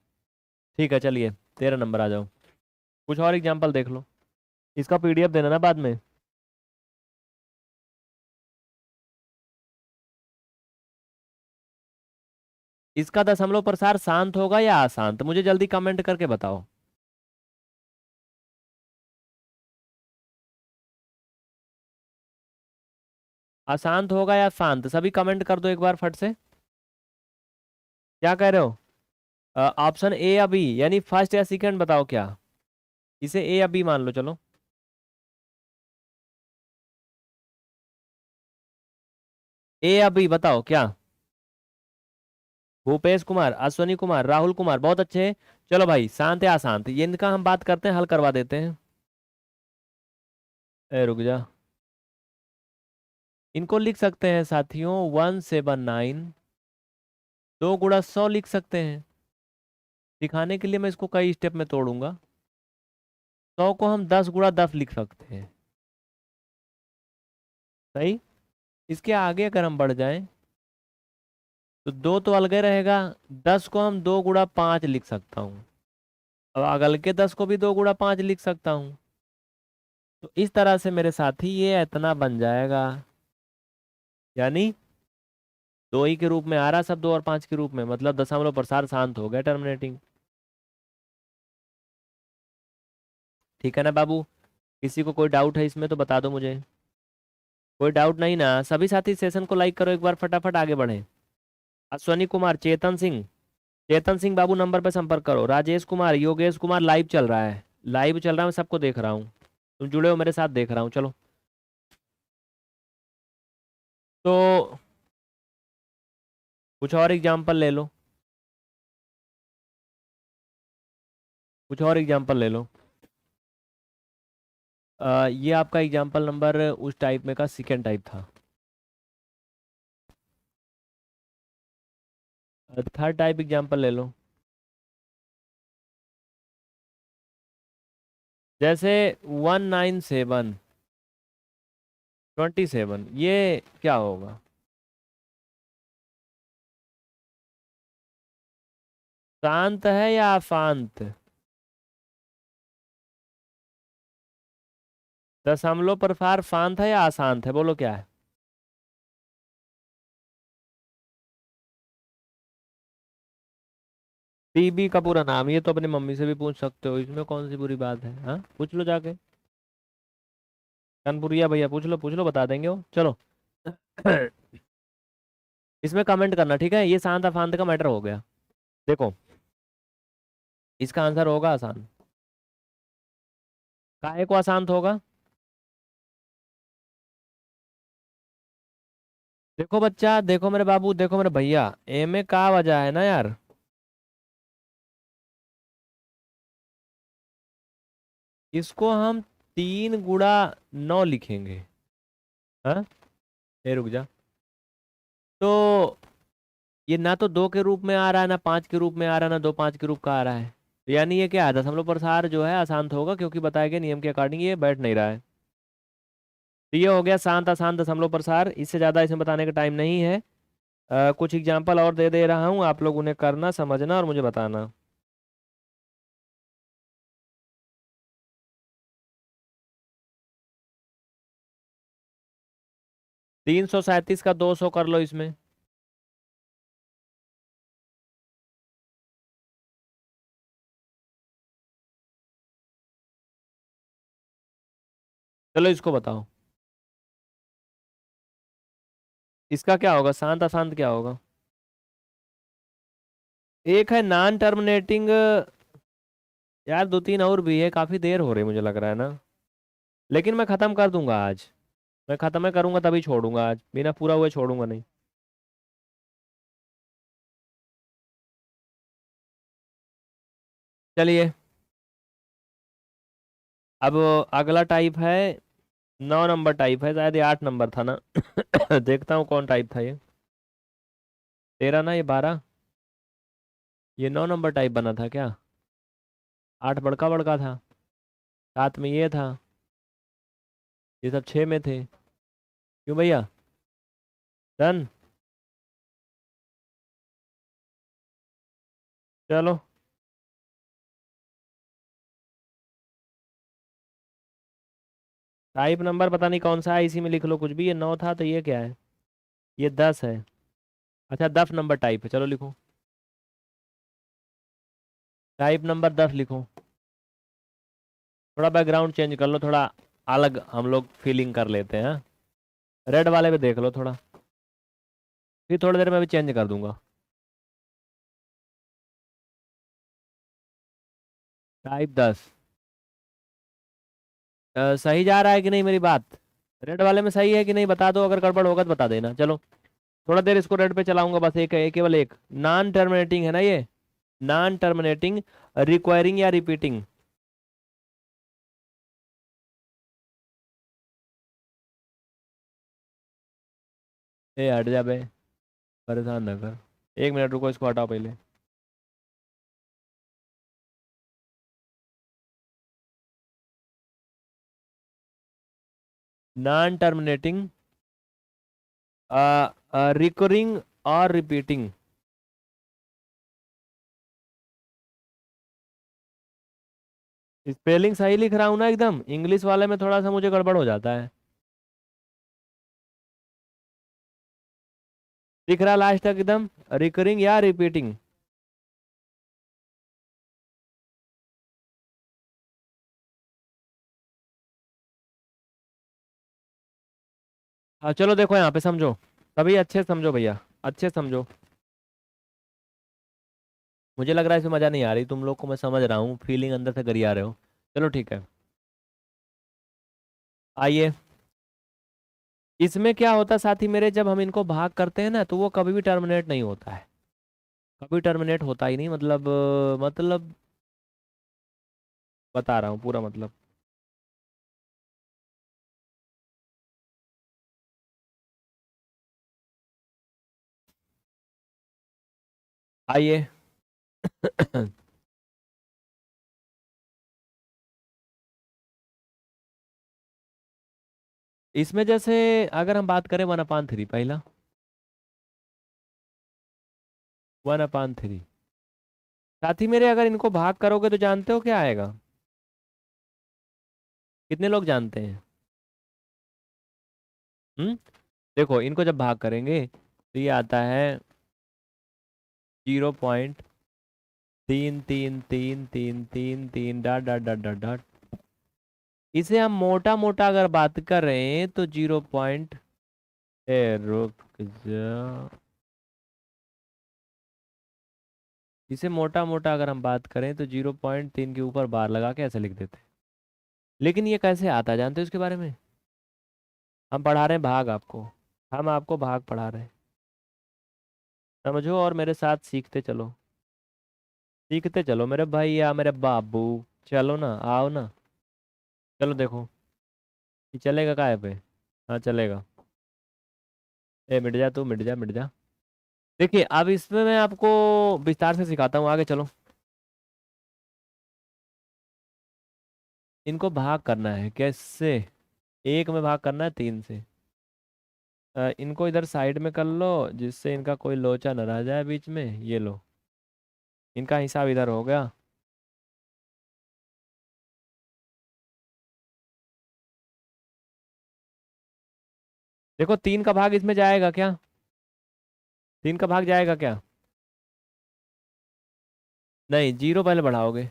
A: ठीक है, चलिए 13 नंबर आ जाओ। कुछ और एग्जाम्पल देख लो। इसका पीडीएफ देना ना बाद में। इसका दशमलव प्रसार शांत होगा या अशांत? मुझे जल्दी कमेंट करके बताओ। अशांत होगा या शांत? सभी कमेंट कर दो एक बार फट से। क्या कह रहे हो? ऑप्शन ए या बी, यानी फर्स्ट या सेकंड बताओ क्या? इसे ए या बी मान लो, चलो। ए या बी बताओ क्या? भूपेश कुमार, अश्वनी कुमार, राहुल कुमार, बहुत अच्छे। चलो भाई, शांत या अशांत, ये इनका हम बात करते हैं, हल करवा देते हैं। रुक जा। इनको लिख सकते हैं साथियों 179। 2 गुणा 100 लिख सकते हैं। दिखाने के लिए मैं इसको कई स्टेप में तोड़ूंगा। 100 को हम 10 गुणा 10 लिख सकते हैं। सही। इसके आगे अगर हम बढ़ जाएं तो 2 तो अलगे रहेगा। 10 को हम 2 गुणा 5 लिख सकता हूँ। अब अगल के 10 को भी 2 गुणा 5 लिख सकता हूँ। तो इस तरह से मेरे साथी ये इतना बन जाएगा। यानी 2 ही के रूप में आ रहा सब, 2 और 5 के रूप में, मतलब दशमलव प्रसार शांत हो गया, टर्मिनेटिंग। ठीक है ना बाबू? किसी को कोई डाउट है इसमें तो बता दो मुझे। कोई डाउट नहीं ना? सभी साथी सेशन को लाइक करो एक बार, फटाफट आगे बढ़े। अश्वनी कुमार, चेतन सिंह, चेतन सिंह बाबू नंबर पर संपर्क करो। राजेश कुमार, योगेश कुमार, लाइव चल रहा है, लाइव चल रहा है, मैं सबको देख रहा हूँ। तुम जुड़े हो मेरे साथ, देख रहा हूँ, चलो। तो कुछ और एग्जाम्पल ले लो, कुछ और एग्जाम्पल ले लो। ये आपका एग्जाम्पल नंबर उस टाइप में का सेकेंड टाइप था। थर्ड टाइप एग्जाम्पल ले लो। जैसे 197 27, ये क्या होगा? शांत है या अशांत? दशमलव प्रसार शांत है या अशांत है? बोलो क्या है? टीबी का पूरा नाम, ये तो अपनी मम्मी से भी पूछ सकते हो, इसमें कौन सी बुरी बात है? हाँ पूछ लो जाके, कानपुरिया भैया पूछ लो बता देंगे वो। चलो इसमें कमेंट करना, ठीक है? ये सांत अफांत का मैटर हो गया। देखो इसका आंसर होगा आसान। काहे को आसान होगा? देखो बच्चा, देखो मेरे बाबू, देखो मेरे भैया, ए में का वजह है ना यार। इसको हम 3 गुणा 9 लिखेंगे। हाँ, ए रुक जा। तो ये ना तो 2 के रूप में आ रहा है, ना 5 के रूप में आ रहा है, ना 2 5 के रूप का आ रहा है। तो यानी ये क्या है, दशमलव प्रसार जो है अशांत होगा, क्योंकि बताए गए नियम के अकॉर्डिंग ये बैठ नहीं रहा है। तो ये हो गया शांत अशांत दशमलव प्रसार। इससे ज़्यादा इसमें बताने का टाइम नहीं है। कुछ एग्जाम्पल और दे दे रहा हूँ, आप लोग उन्हें करना, समझना और मुझे बताना। 337 का 200 कर लो इसमें। चलो इसको बताओ, इसका क्या होगा? शांत अशांत क्या होगा? एक है नॉन टर्मिनेटिंग। यार 2 3 और भी है, काफी देर हो रही मुझे लग रहा है ना। लेकिन मैं खत्म कर दूंगा आज। मैं खत्म मैं करूंगा तभी छोड़ूंगा, आज बिना पूरा हुए छोड़ूंगा नहीं। चलिए, अब अगला टाइप है 9 नंबर टाइप है, शायद ये 8 नंबर था ना। देखता हूँ कौन टाइप था ये। 13 ना, ये 12। ये 9 नंबर टाइप बना था क्या? 8 बड़का बड़का था, 7 में ये था, ये सब 6 में थे। क्यों भैया? डन। चलो, टाइप नंबर पता नहीं कौन सा है, इसी में लिख लो कुछ भी। ये 9 था तो ये क्या है? ये 10 है। अच्छा 10 नंबर टाइप है, चलो लिखो। टाइप नंबर 10 लिखो। थोड़ा बैकग्राउंड चेंज कर लो, थोड़ा अलग हम लोग फीलिंग कर लेते हैं। रेड वाले पे देख लो थोड़ा, फिर थोड़ी देर में भी चेंज कर दूंगा। टाइप 10। सही जा रहा है कि नहीं मेरी बात? रेड वाले में सही है कि नहीं बता दो, अगर गड़बड़ होगा तो बता देना। चलो थोड़ा देर इसको रेड पे चलाऊंगा, बस केवल एक। नॉन टर्मिनेटिंग है ना ये? नॉन टर्मिनेटिंग, रिक्वायरिंग या रिपीटिंग। ए हट जा बे, परेशान न कर। 1 मिनट रुको, इसको हटाओ पहले। नॉन टर्मिनेटिंग, रिकरिंग और रिपीटिंग। स्पेलिंग सही लिख रहा हूँ ना एकदम? इंग्लिश वाले में थोड़ा सा मुझे गड़बड़ हो जाता है। दिख रहा लास्ट तक एकदम? रिकरिंग या रिपीटिंग? हाँ चलो देखो यहाँ पे समझो, तभी अच्छे से समझो भैया, अच्छे से समझो। मुझे लग रहा है इसमें मजा नहीं आ रही तुम लोग को, मैं समझ रहा हूँ, फीलिंग अंदर से करी आ रहे हो। चलो ठीक है, आइए। इसमें क्या होता है साथी मेरे, जब हम इनको भाग करते हैं ना, तो वो कभी भी टर्मिनेट नहीं होता है। कभी टर्मिनेट होता ही नहीं, मतलब बता रहा हूँ पूरा मतलब। आइए। इसमें जैसे अगर हम बात करें 1/3, पहला 1/3। साथी मेरे अगर इनको भाग करोगे तो जानते हो क्या आएगा? कितने लोग जानते हैं? हम्म, देखो इनको जब भाग करेंगे तो ये आता है 0.3 तीन तीन तीन तीन तीन तीन dot dot dot dot dot. इसे हम मोटा मोटा अगर बात कर रहे हैं तो 0. रुक जा। इसे मोटा मोटा अगर हम बात करें तो 0.3 के ऊपर बार लगा के ऐसे लिख देते हैं। लेकिन ये कैसे आता है जानते हो इसके बारे में? हम पढ़ा रहे हैं भाग आपको। हम आपको भाग पढ़ा रहे हैं। समझो और मेरे साथ सीखते चलो। सीखते चलो मेरे भाई या मेरे बाबू। चलो ना, आओ ना। चलो देखो। ये चलेगा काय पे? हाँ चलेगा। ए मिट जा, तू मिट जा, मिट जा। देखिए अब इसमें मैं आपको विस्तार से सिखाता हूँ, आगे चलो। इनको भाग करना है कैसे? एक में भाग करना है 3 से। इनको इधर साइड में कर लो, जिससे इनका कोई लोचा न रह जाए बीच में। ये लो, इनका हिसाब इधर हो गया। देखो 3 का भाग इसमें जाएगा क्या? 3 का भाग जाएगा क्या? नहीं, 0 पहले बढ़ाओगे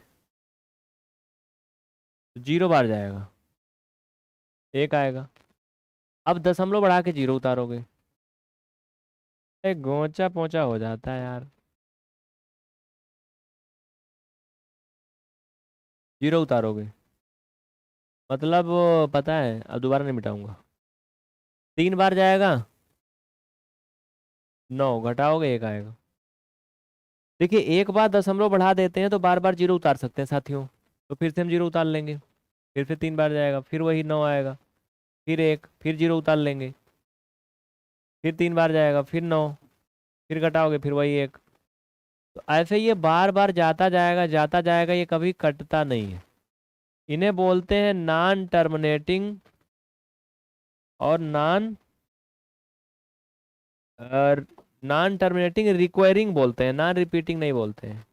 A: तो 0 बार जाएगा। 1 आएगा। अब दशमलव बढ़ा के 0 उतारोगे। एक गोचा पोचा हो जाता है यार। 0 उतारोगे मतलब पता है, अब दोबारा नहीं मिटाऊंगा। 3 बार जाएगा। 9 घटाओगे 1 आएगा। देखिए एक बार दशमलव बढ़ा देते हैं तो बार बार 0 उतार सकते हैं साथियों। तो फिर से हम 0 उतार लेंगे। फिर से 3 बार जाएगा, फिर वही 9 आएगा। फिर 1, फिर 0 उतार लेंगे। फिर 3 बार जाएगा, फिर 9। फिर घटाओगे, फिर वही 1। तो ऐसे ये बार बार जाता जाएगा, जाता जाएगा, ये कभी कटता नहीं है। इन्हें बोलते हैं नॉन टर्मिनेटिंग और नॉन टर्मिनेटिंग रिक्वायरिंग बोलते हैं, नॉन रिपीटिंग नहीं बोलते हैं।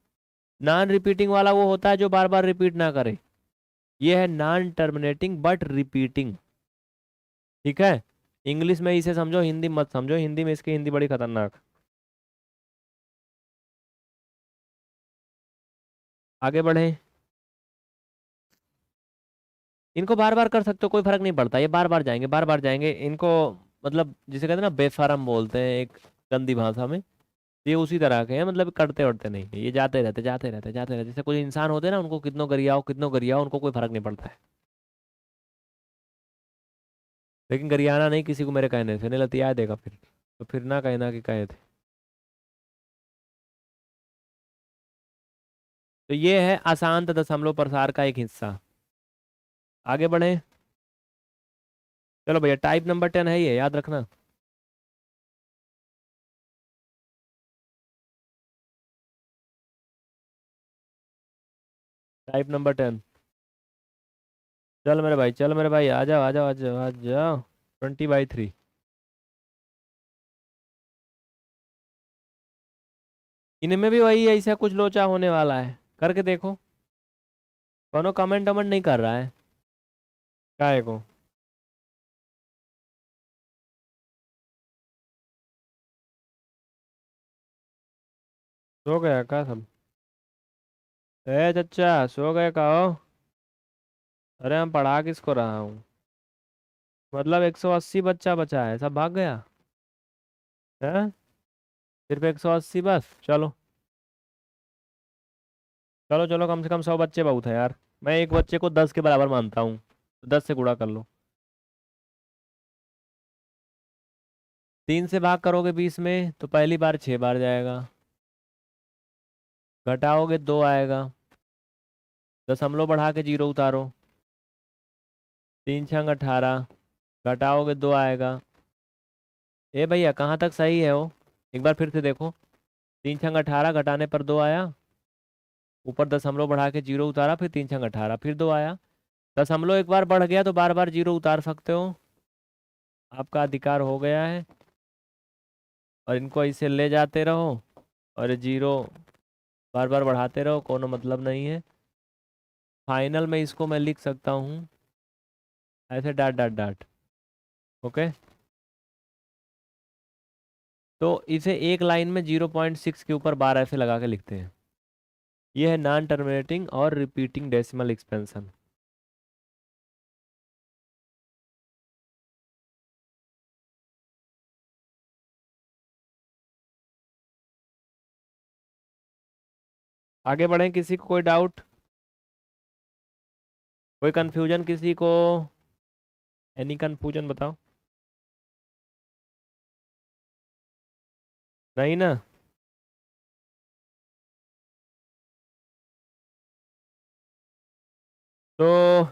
A: नॉन रिपीटिंग वाला वो होता है जो बार बार रिपीट ना करे। ये है नॉन टर्मिनेटिंग बट रिपीटिंग। ठीक है। इंग्लिश में इसे समझो, हिंदी मत समझो। हिंदी में इसकी हिंदी बड़ी खतरनाक। आगे बढ़े। इनको बार बार कर सकते हो, कोई फर्क नहीं पड़ता। ये बार बार जाएंगे, बार बार जाएंगे इनको। मतलब जिसे कहते हैं ना बेफारम बोलते हैं एक गंदी भाषा में। ये उसी तरह के हैं, मतलब कटते उड़ते नहीं हैं। ये जाते रहते जाते रहते जाते रहते। जैसे कोई इंसान होते हैं ना, उनको कितनों गरियाओ उनको कोई फर्क नहीं पड़ता है। लेकिन गरियाना नहीं किसी को मेरे कहने से, नहीं लतिया देगा फिर। तो फिर ना कहना कि कहे थे। तो ये है अशांत दशमलव प्रसार का एक हिस्सा। आगे बढ़े। चलो भैया, टाइप नंबर 10 है ये, याद रखना। Type number 10। चल मेरे भाई, चल मेरे भाई, आ जाओ आ जाओ आ जाओ आ जाओ। 20/3। इनमें भी वही ऐसा कुछ लोचा होने वाला है, करके देखो। कोनो कमेंट वमेंट नहीं कर रहा है काय को। सो गया का सब? ए चचा, सो गए का हो? अरे हम पढ़ा किसको रहा हूँ? मतलब 180 बच्चा बचा है, सब भाग गया है? सिर्फ 180 बस? चलो चलो चलो, कम से कम 100 बच्चे बहुत है यार। मैं एक बच्चे को 10 के बराबर मानता हूँ। तो 10 से गुणा कर लो। 3 से भाग करोगे 20 में तो पहली बार 6 बार जाएगा। घटाओगे 2 आएगा। दशमलव बढ़ा के 0 उतारो। 3 छंग 18। घटाओगे 2 आएगा। ए भैया कहाँ तक सही है वो? एक बार फिर से देखो। 3 छंग 18, घटाने पर 2 आया। ऊपर दशमलव बढ़ा के 0 उतारा, फिर 3 छंग 18, फिर 2 आया। दशमलव एक बार बढ़ गया तो बार बार 0 उतार सकते हो। आपका अधिकार हो गया है। और इनको ऐसे ले जाते रहो। और 0 बार बार बढ़ाते रहो, कोनो मतलब नहीं है। फाइनल में इसको मैं लिख सकता हूँ ऐसे, डॉट डॉट डॉट। ओके। तो इसे एक लाइन में 0.6 के ऊपर बार ऐसे लगा के लिखते हैं। ये है नॉन टर्मिनेटिंग और रिपीटिंग डेसिमल एक्सपेंशन। आगे बढ़ें, किसी को कोई डाउट, कोई कंफ्यूजन किसी को? एनी कंफ्यूजन बताओ। नहीं ना? तो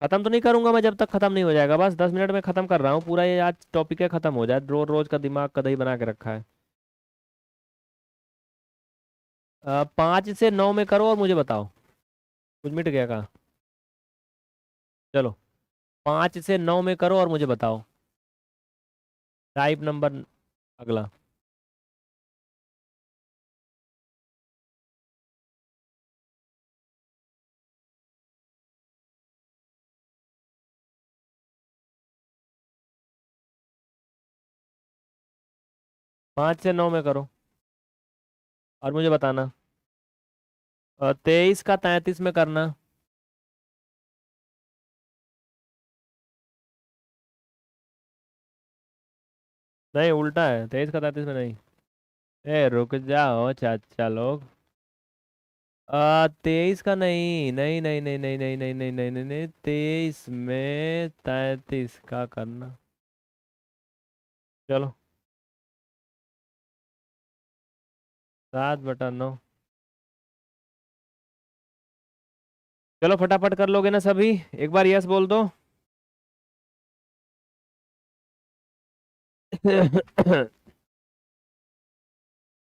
A: खत्म तो नहीं करूंगा मैं जब तक खत्म नहीं हो जाएगा। बस 10 मिनट में खत्म कर रहा हूँ पूरा, ये आज टॉपिक है, खत्म हो जाए। रोज रोज का दिमाग का दही बना के रखा है। 5 से 9 में करो और मुझे बताओ। कुछ मिट गया का? चलो, 5 से 9 में करो और मुझे बताओ। टाइप नंबर अगला। 5 से 9 में करो और मुझे बताना। 23 का 33 में करना। नहीं, उल्टा है, 23 का 33 में नहीं। ए रुक जाओ चाचा लोग। 23 का नहीं, नहीं नहीं नहीं नहीं नहीं नहीं नहीं नहीं नहीं नहीं, 23 में 33 का करना। चलो, 7/9। चलो फटाफट कर लोगे ना सभी? एक बार यस बोल दो।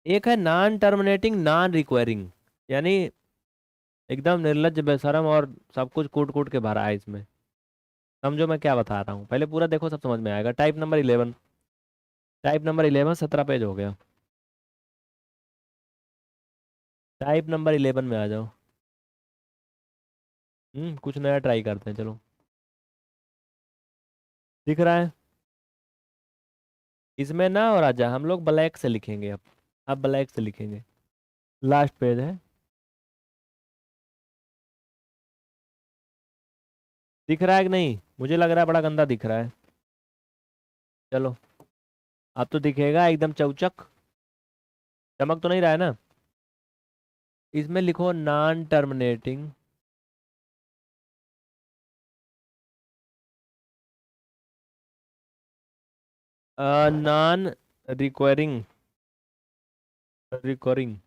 A: एक है नॉन टर्मिनेटिंग नॉन रिक्वायरिंग, यानी एकदम निर्लज्ज बेशरम और सब कुछ कूट कूट के भरा है इसमें। समझो मैं क्या बता रहा हूँ, पहले पूरा देखो, सब समझ में आएगा। Type number 11। Type number 11, 17 page हो गया। टाइप नंबर 11 में आ जाओ। कुछ नया ट्राई करते हैं, चलो। दिख रहा है इसमें ना? और आजा, हम लोग ब्लैक से लिखेंगे अब ब्लैक से लिखेंगे। लास्ट पेज है। दिख रहा है कि नहीं? मुझे लग रहा है बड़ा गंदा दिख रहा है। चलो, अब तो दिखेगा एकदम चौचक। चमक तो नहीं रहा है ना? इसमें लिखो non terminating non requiring recording.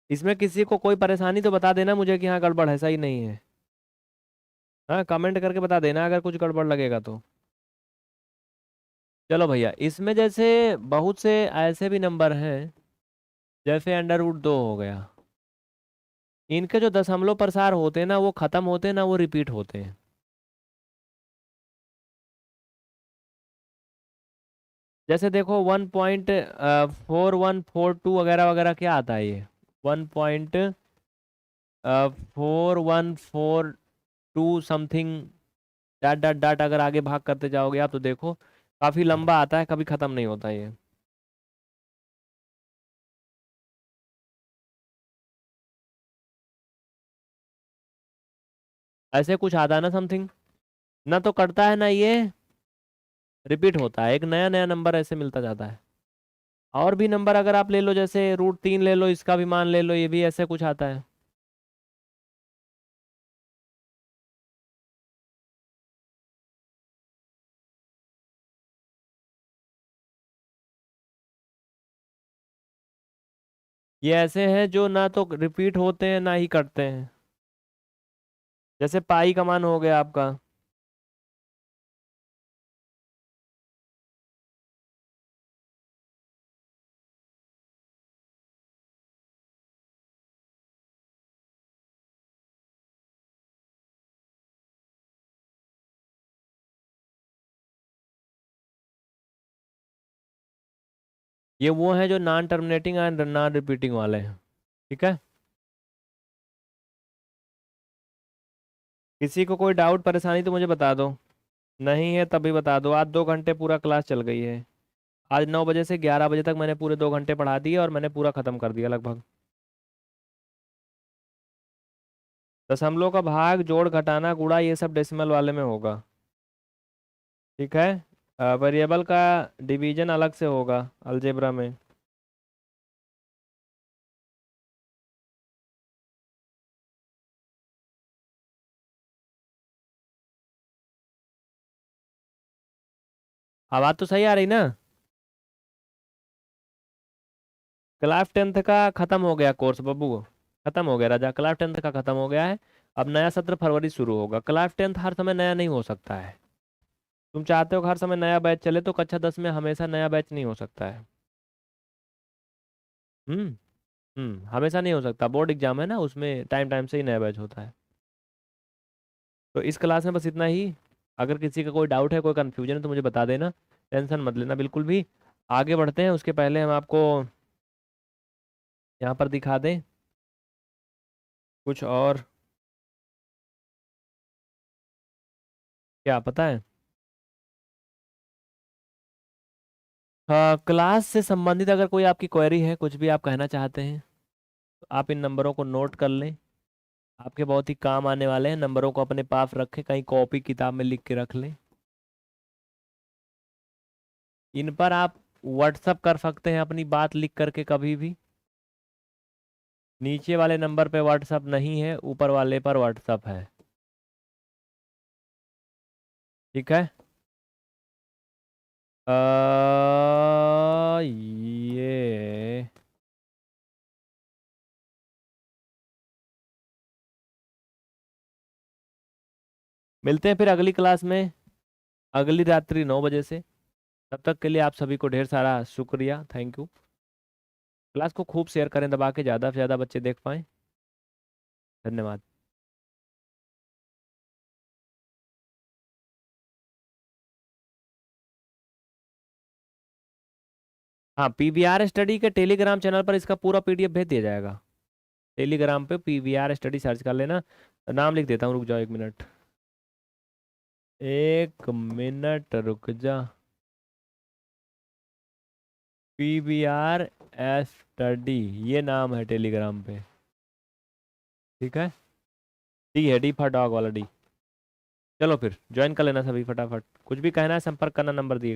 A: इसमें किसी को कोई परेशानी तो बता देना मुझे कि हाँ गड़बड़ है, सही नहीं है। हाँ, कमेंट करके बता देना अगर कुछ गड़बड़ लगेगा तो। चलो भैया, इसमें जैसे बहुत से ऐसे भी नंबर हैं, जैसे अंडर रूट 2 हो गया। इनके जो दशमलव प्रसार होते हैं ना, वो खत्म होते हैं ना, वो रिपीट होते हैं। जैसे देखो 1.4142 वगैरह वगैरह, क्या आता है ये? 1.4142 समथिंग, डॉट डॉट डॉट, अगर आगे भाग करते जाओगे आप तो देखो काफी लंबा आता है, कभी खत्म नहीं होता ये। ऐसे कुछ आता है ना समथिंग, ना तो कटता है ना ये रिपीट होता है, एक नया नया नंबर ऐसे मिलता जाता है। और भी नंबर अगर आप ले लो, जैसे √3 ले लो, इसका भी मान ले लो, ये भी ऐसे कुछ आता है। ये ऐसे हैं जो ना तो रिपीट होते हैं ना ही कटते हैं। जैसे पाई का मान हो गया आपका। ये वो हैं जो non terminating and non repeating वाले हैं। ठीक है। किसी को कोई डाउट परेशानी तो मुझे बता दो। नहीं है तभी बता दो। आज 2 घंटे पूरा क्लास चल गई है। आज 9 बजे से 11 बजे तक मैंने पूरे 2 घंटे पढ़ा दिए और मैंने पूरा खत्म कर दिया लगभग। दशमलव का भाग, जोड़, घटाना, गुणा, ये सब डेसिमल वाले में होगा। ठीक है। वेरिएबल का डिवीजन अलग से होगा अलजेब्रा में। आवाज तो सही आ रही ना? क्लास 10th का खत्म हो गया कोर्स बब्बू। खत्म हो गया राजा, क्लास 10th का खत्म हो गया है। अब नया सत्र फरवरी शुरू होगा। क्लास 10th हर समय नया नहीं हो सकता है। तुम चाहते हो कि हर समय नया बैच चले, तो कक्षा 10 में हमेशा नया बैच नहीं हो सकता है। हम्म। हमेशा नहीं हो सकता। बोर्ड एग्जाम है ना, उसमें टाइम टाइम से ही नया बैच होता है। तो इस क्लास में बस इतना ही। अगर किसी का कोई डाउट है, कोई कन्फ्यूजन है, तो मुझे बता देना। टेंशन मत लेना बिल्कुल भी। आगे बढ़ते हैं, उसके पहले हम आपको यहाँ पर दिखा दें कुछ और। क्या पता है? हाँ, क्लास से संबंधित अगर कोई आपकी क्वेरी है, कुछ भी आप कहना चाहते हैं, तो आप इन नंबरों को नोट कर लें। आपके बहुत ही काम आने वाले हैं। नंबरों को अपने पास रखें, कहीं कॉपी किताब में लिख के रख लें। इन पर आप व्हाट्सअप कर सकते हैं अपनी बात लिख करके कभी भी। नीचे वाले नंबर पे व्हाट्सअप नहीं है, ऊपर वाले पर व्हाट्सअप है। ठीक है। ये मिलते हैं फिर अगली क्लास में, अगली रात्रि 9 बजे से। तब तक के लिए आप सभी को ढेर सारा शुक्रिया, थैंक यू। क्लास को खूब शेयर करें दबा के, ज़्यादा से ज़्यादा बच्चे देख पाएँ। धन्यवाद। हाँ, पीवीआर स्टडी के टेलीग्राम चैनल पर इसका पूरा पीडीएफ भेज दिया जाएगा। टेलीग्राम पे पीवीआर स्टडी सर्च कर लेना। नाम लिख देता हूँ, रुक जाओ 1 मिनट। 1 मिनट रुक जा। पीवीआर स्टडी, ये नाम है टेलीग्राम पे। ठीक है। डी है, डी फॉर डॉग वाला डी। चलो फिर ज्वाइन कर लेना सभी फटाफट। कुछ भी कहना है संपर्क करना, नंबर दिए।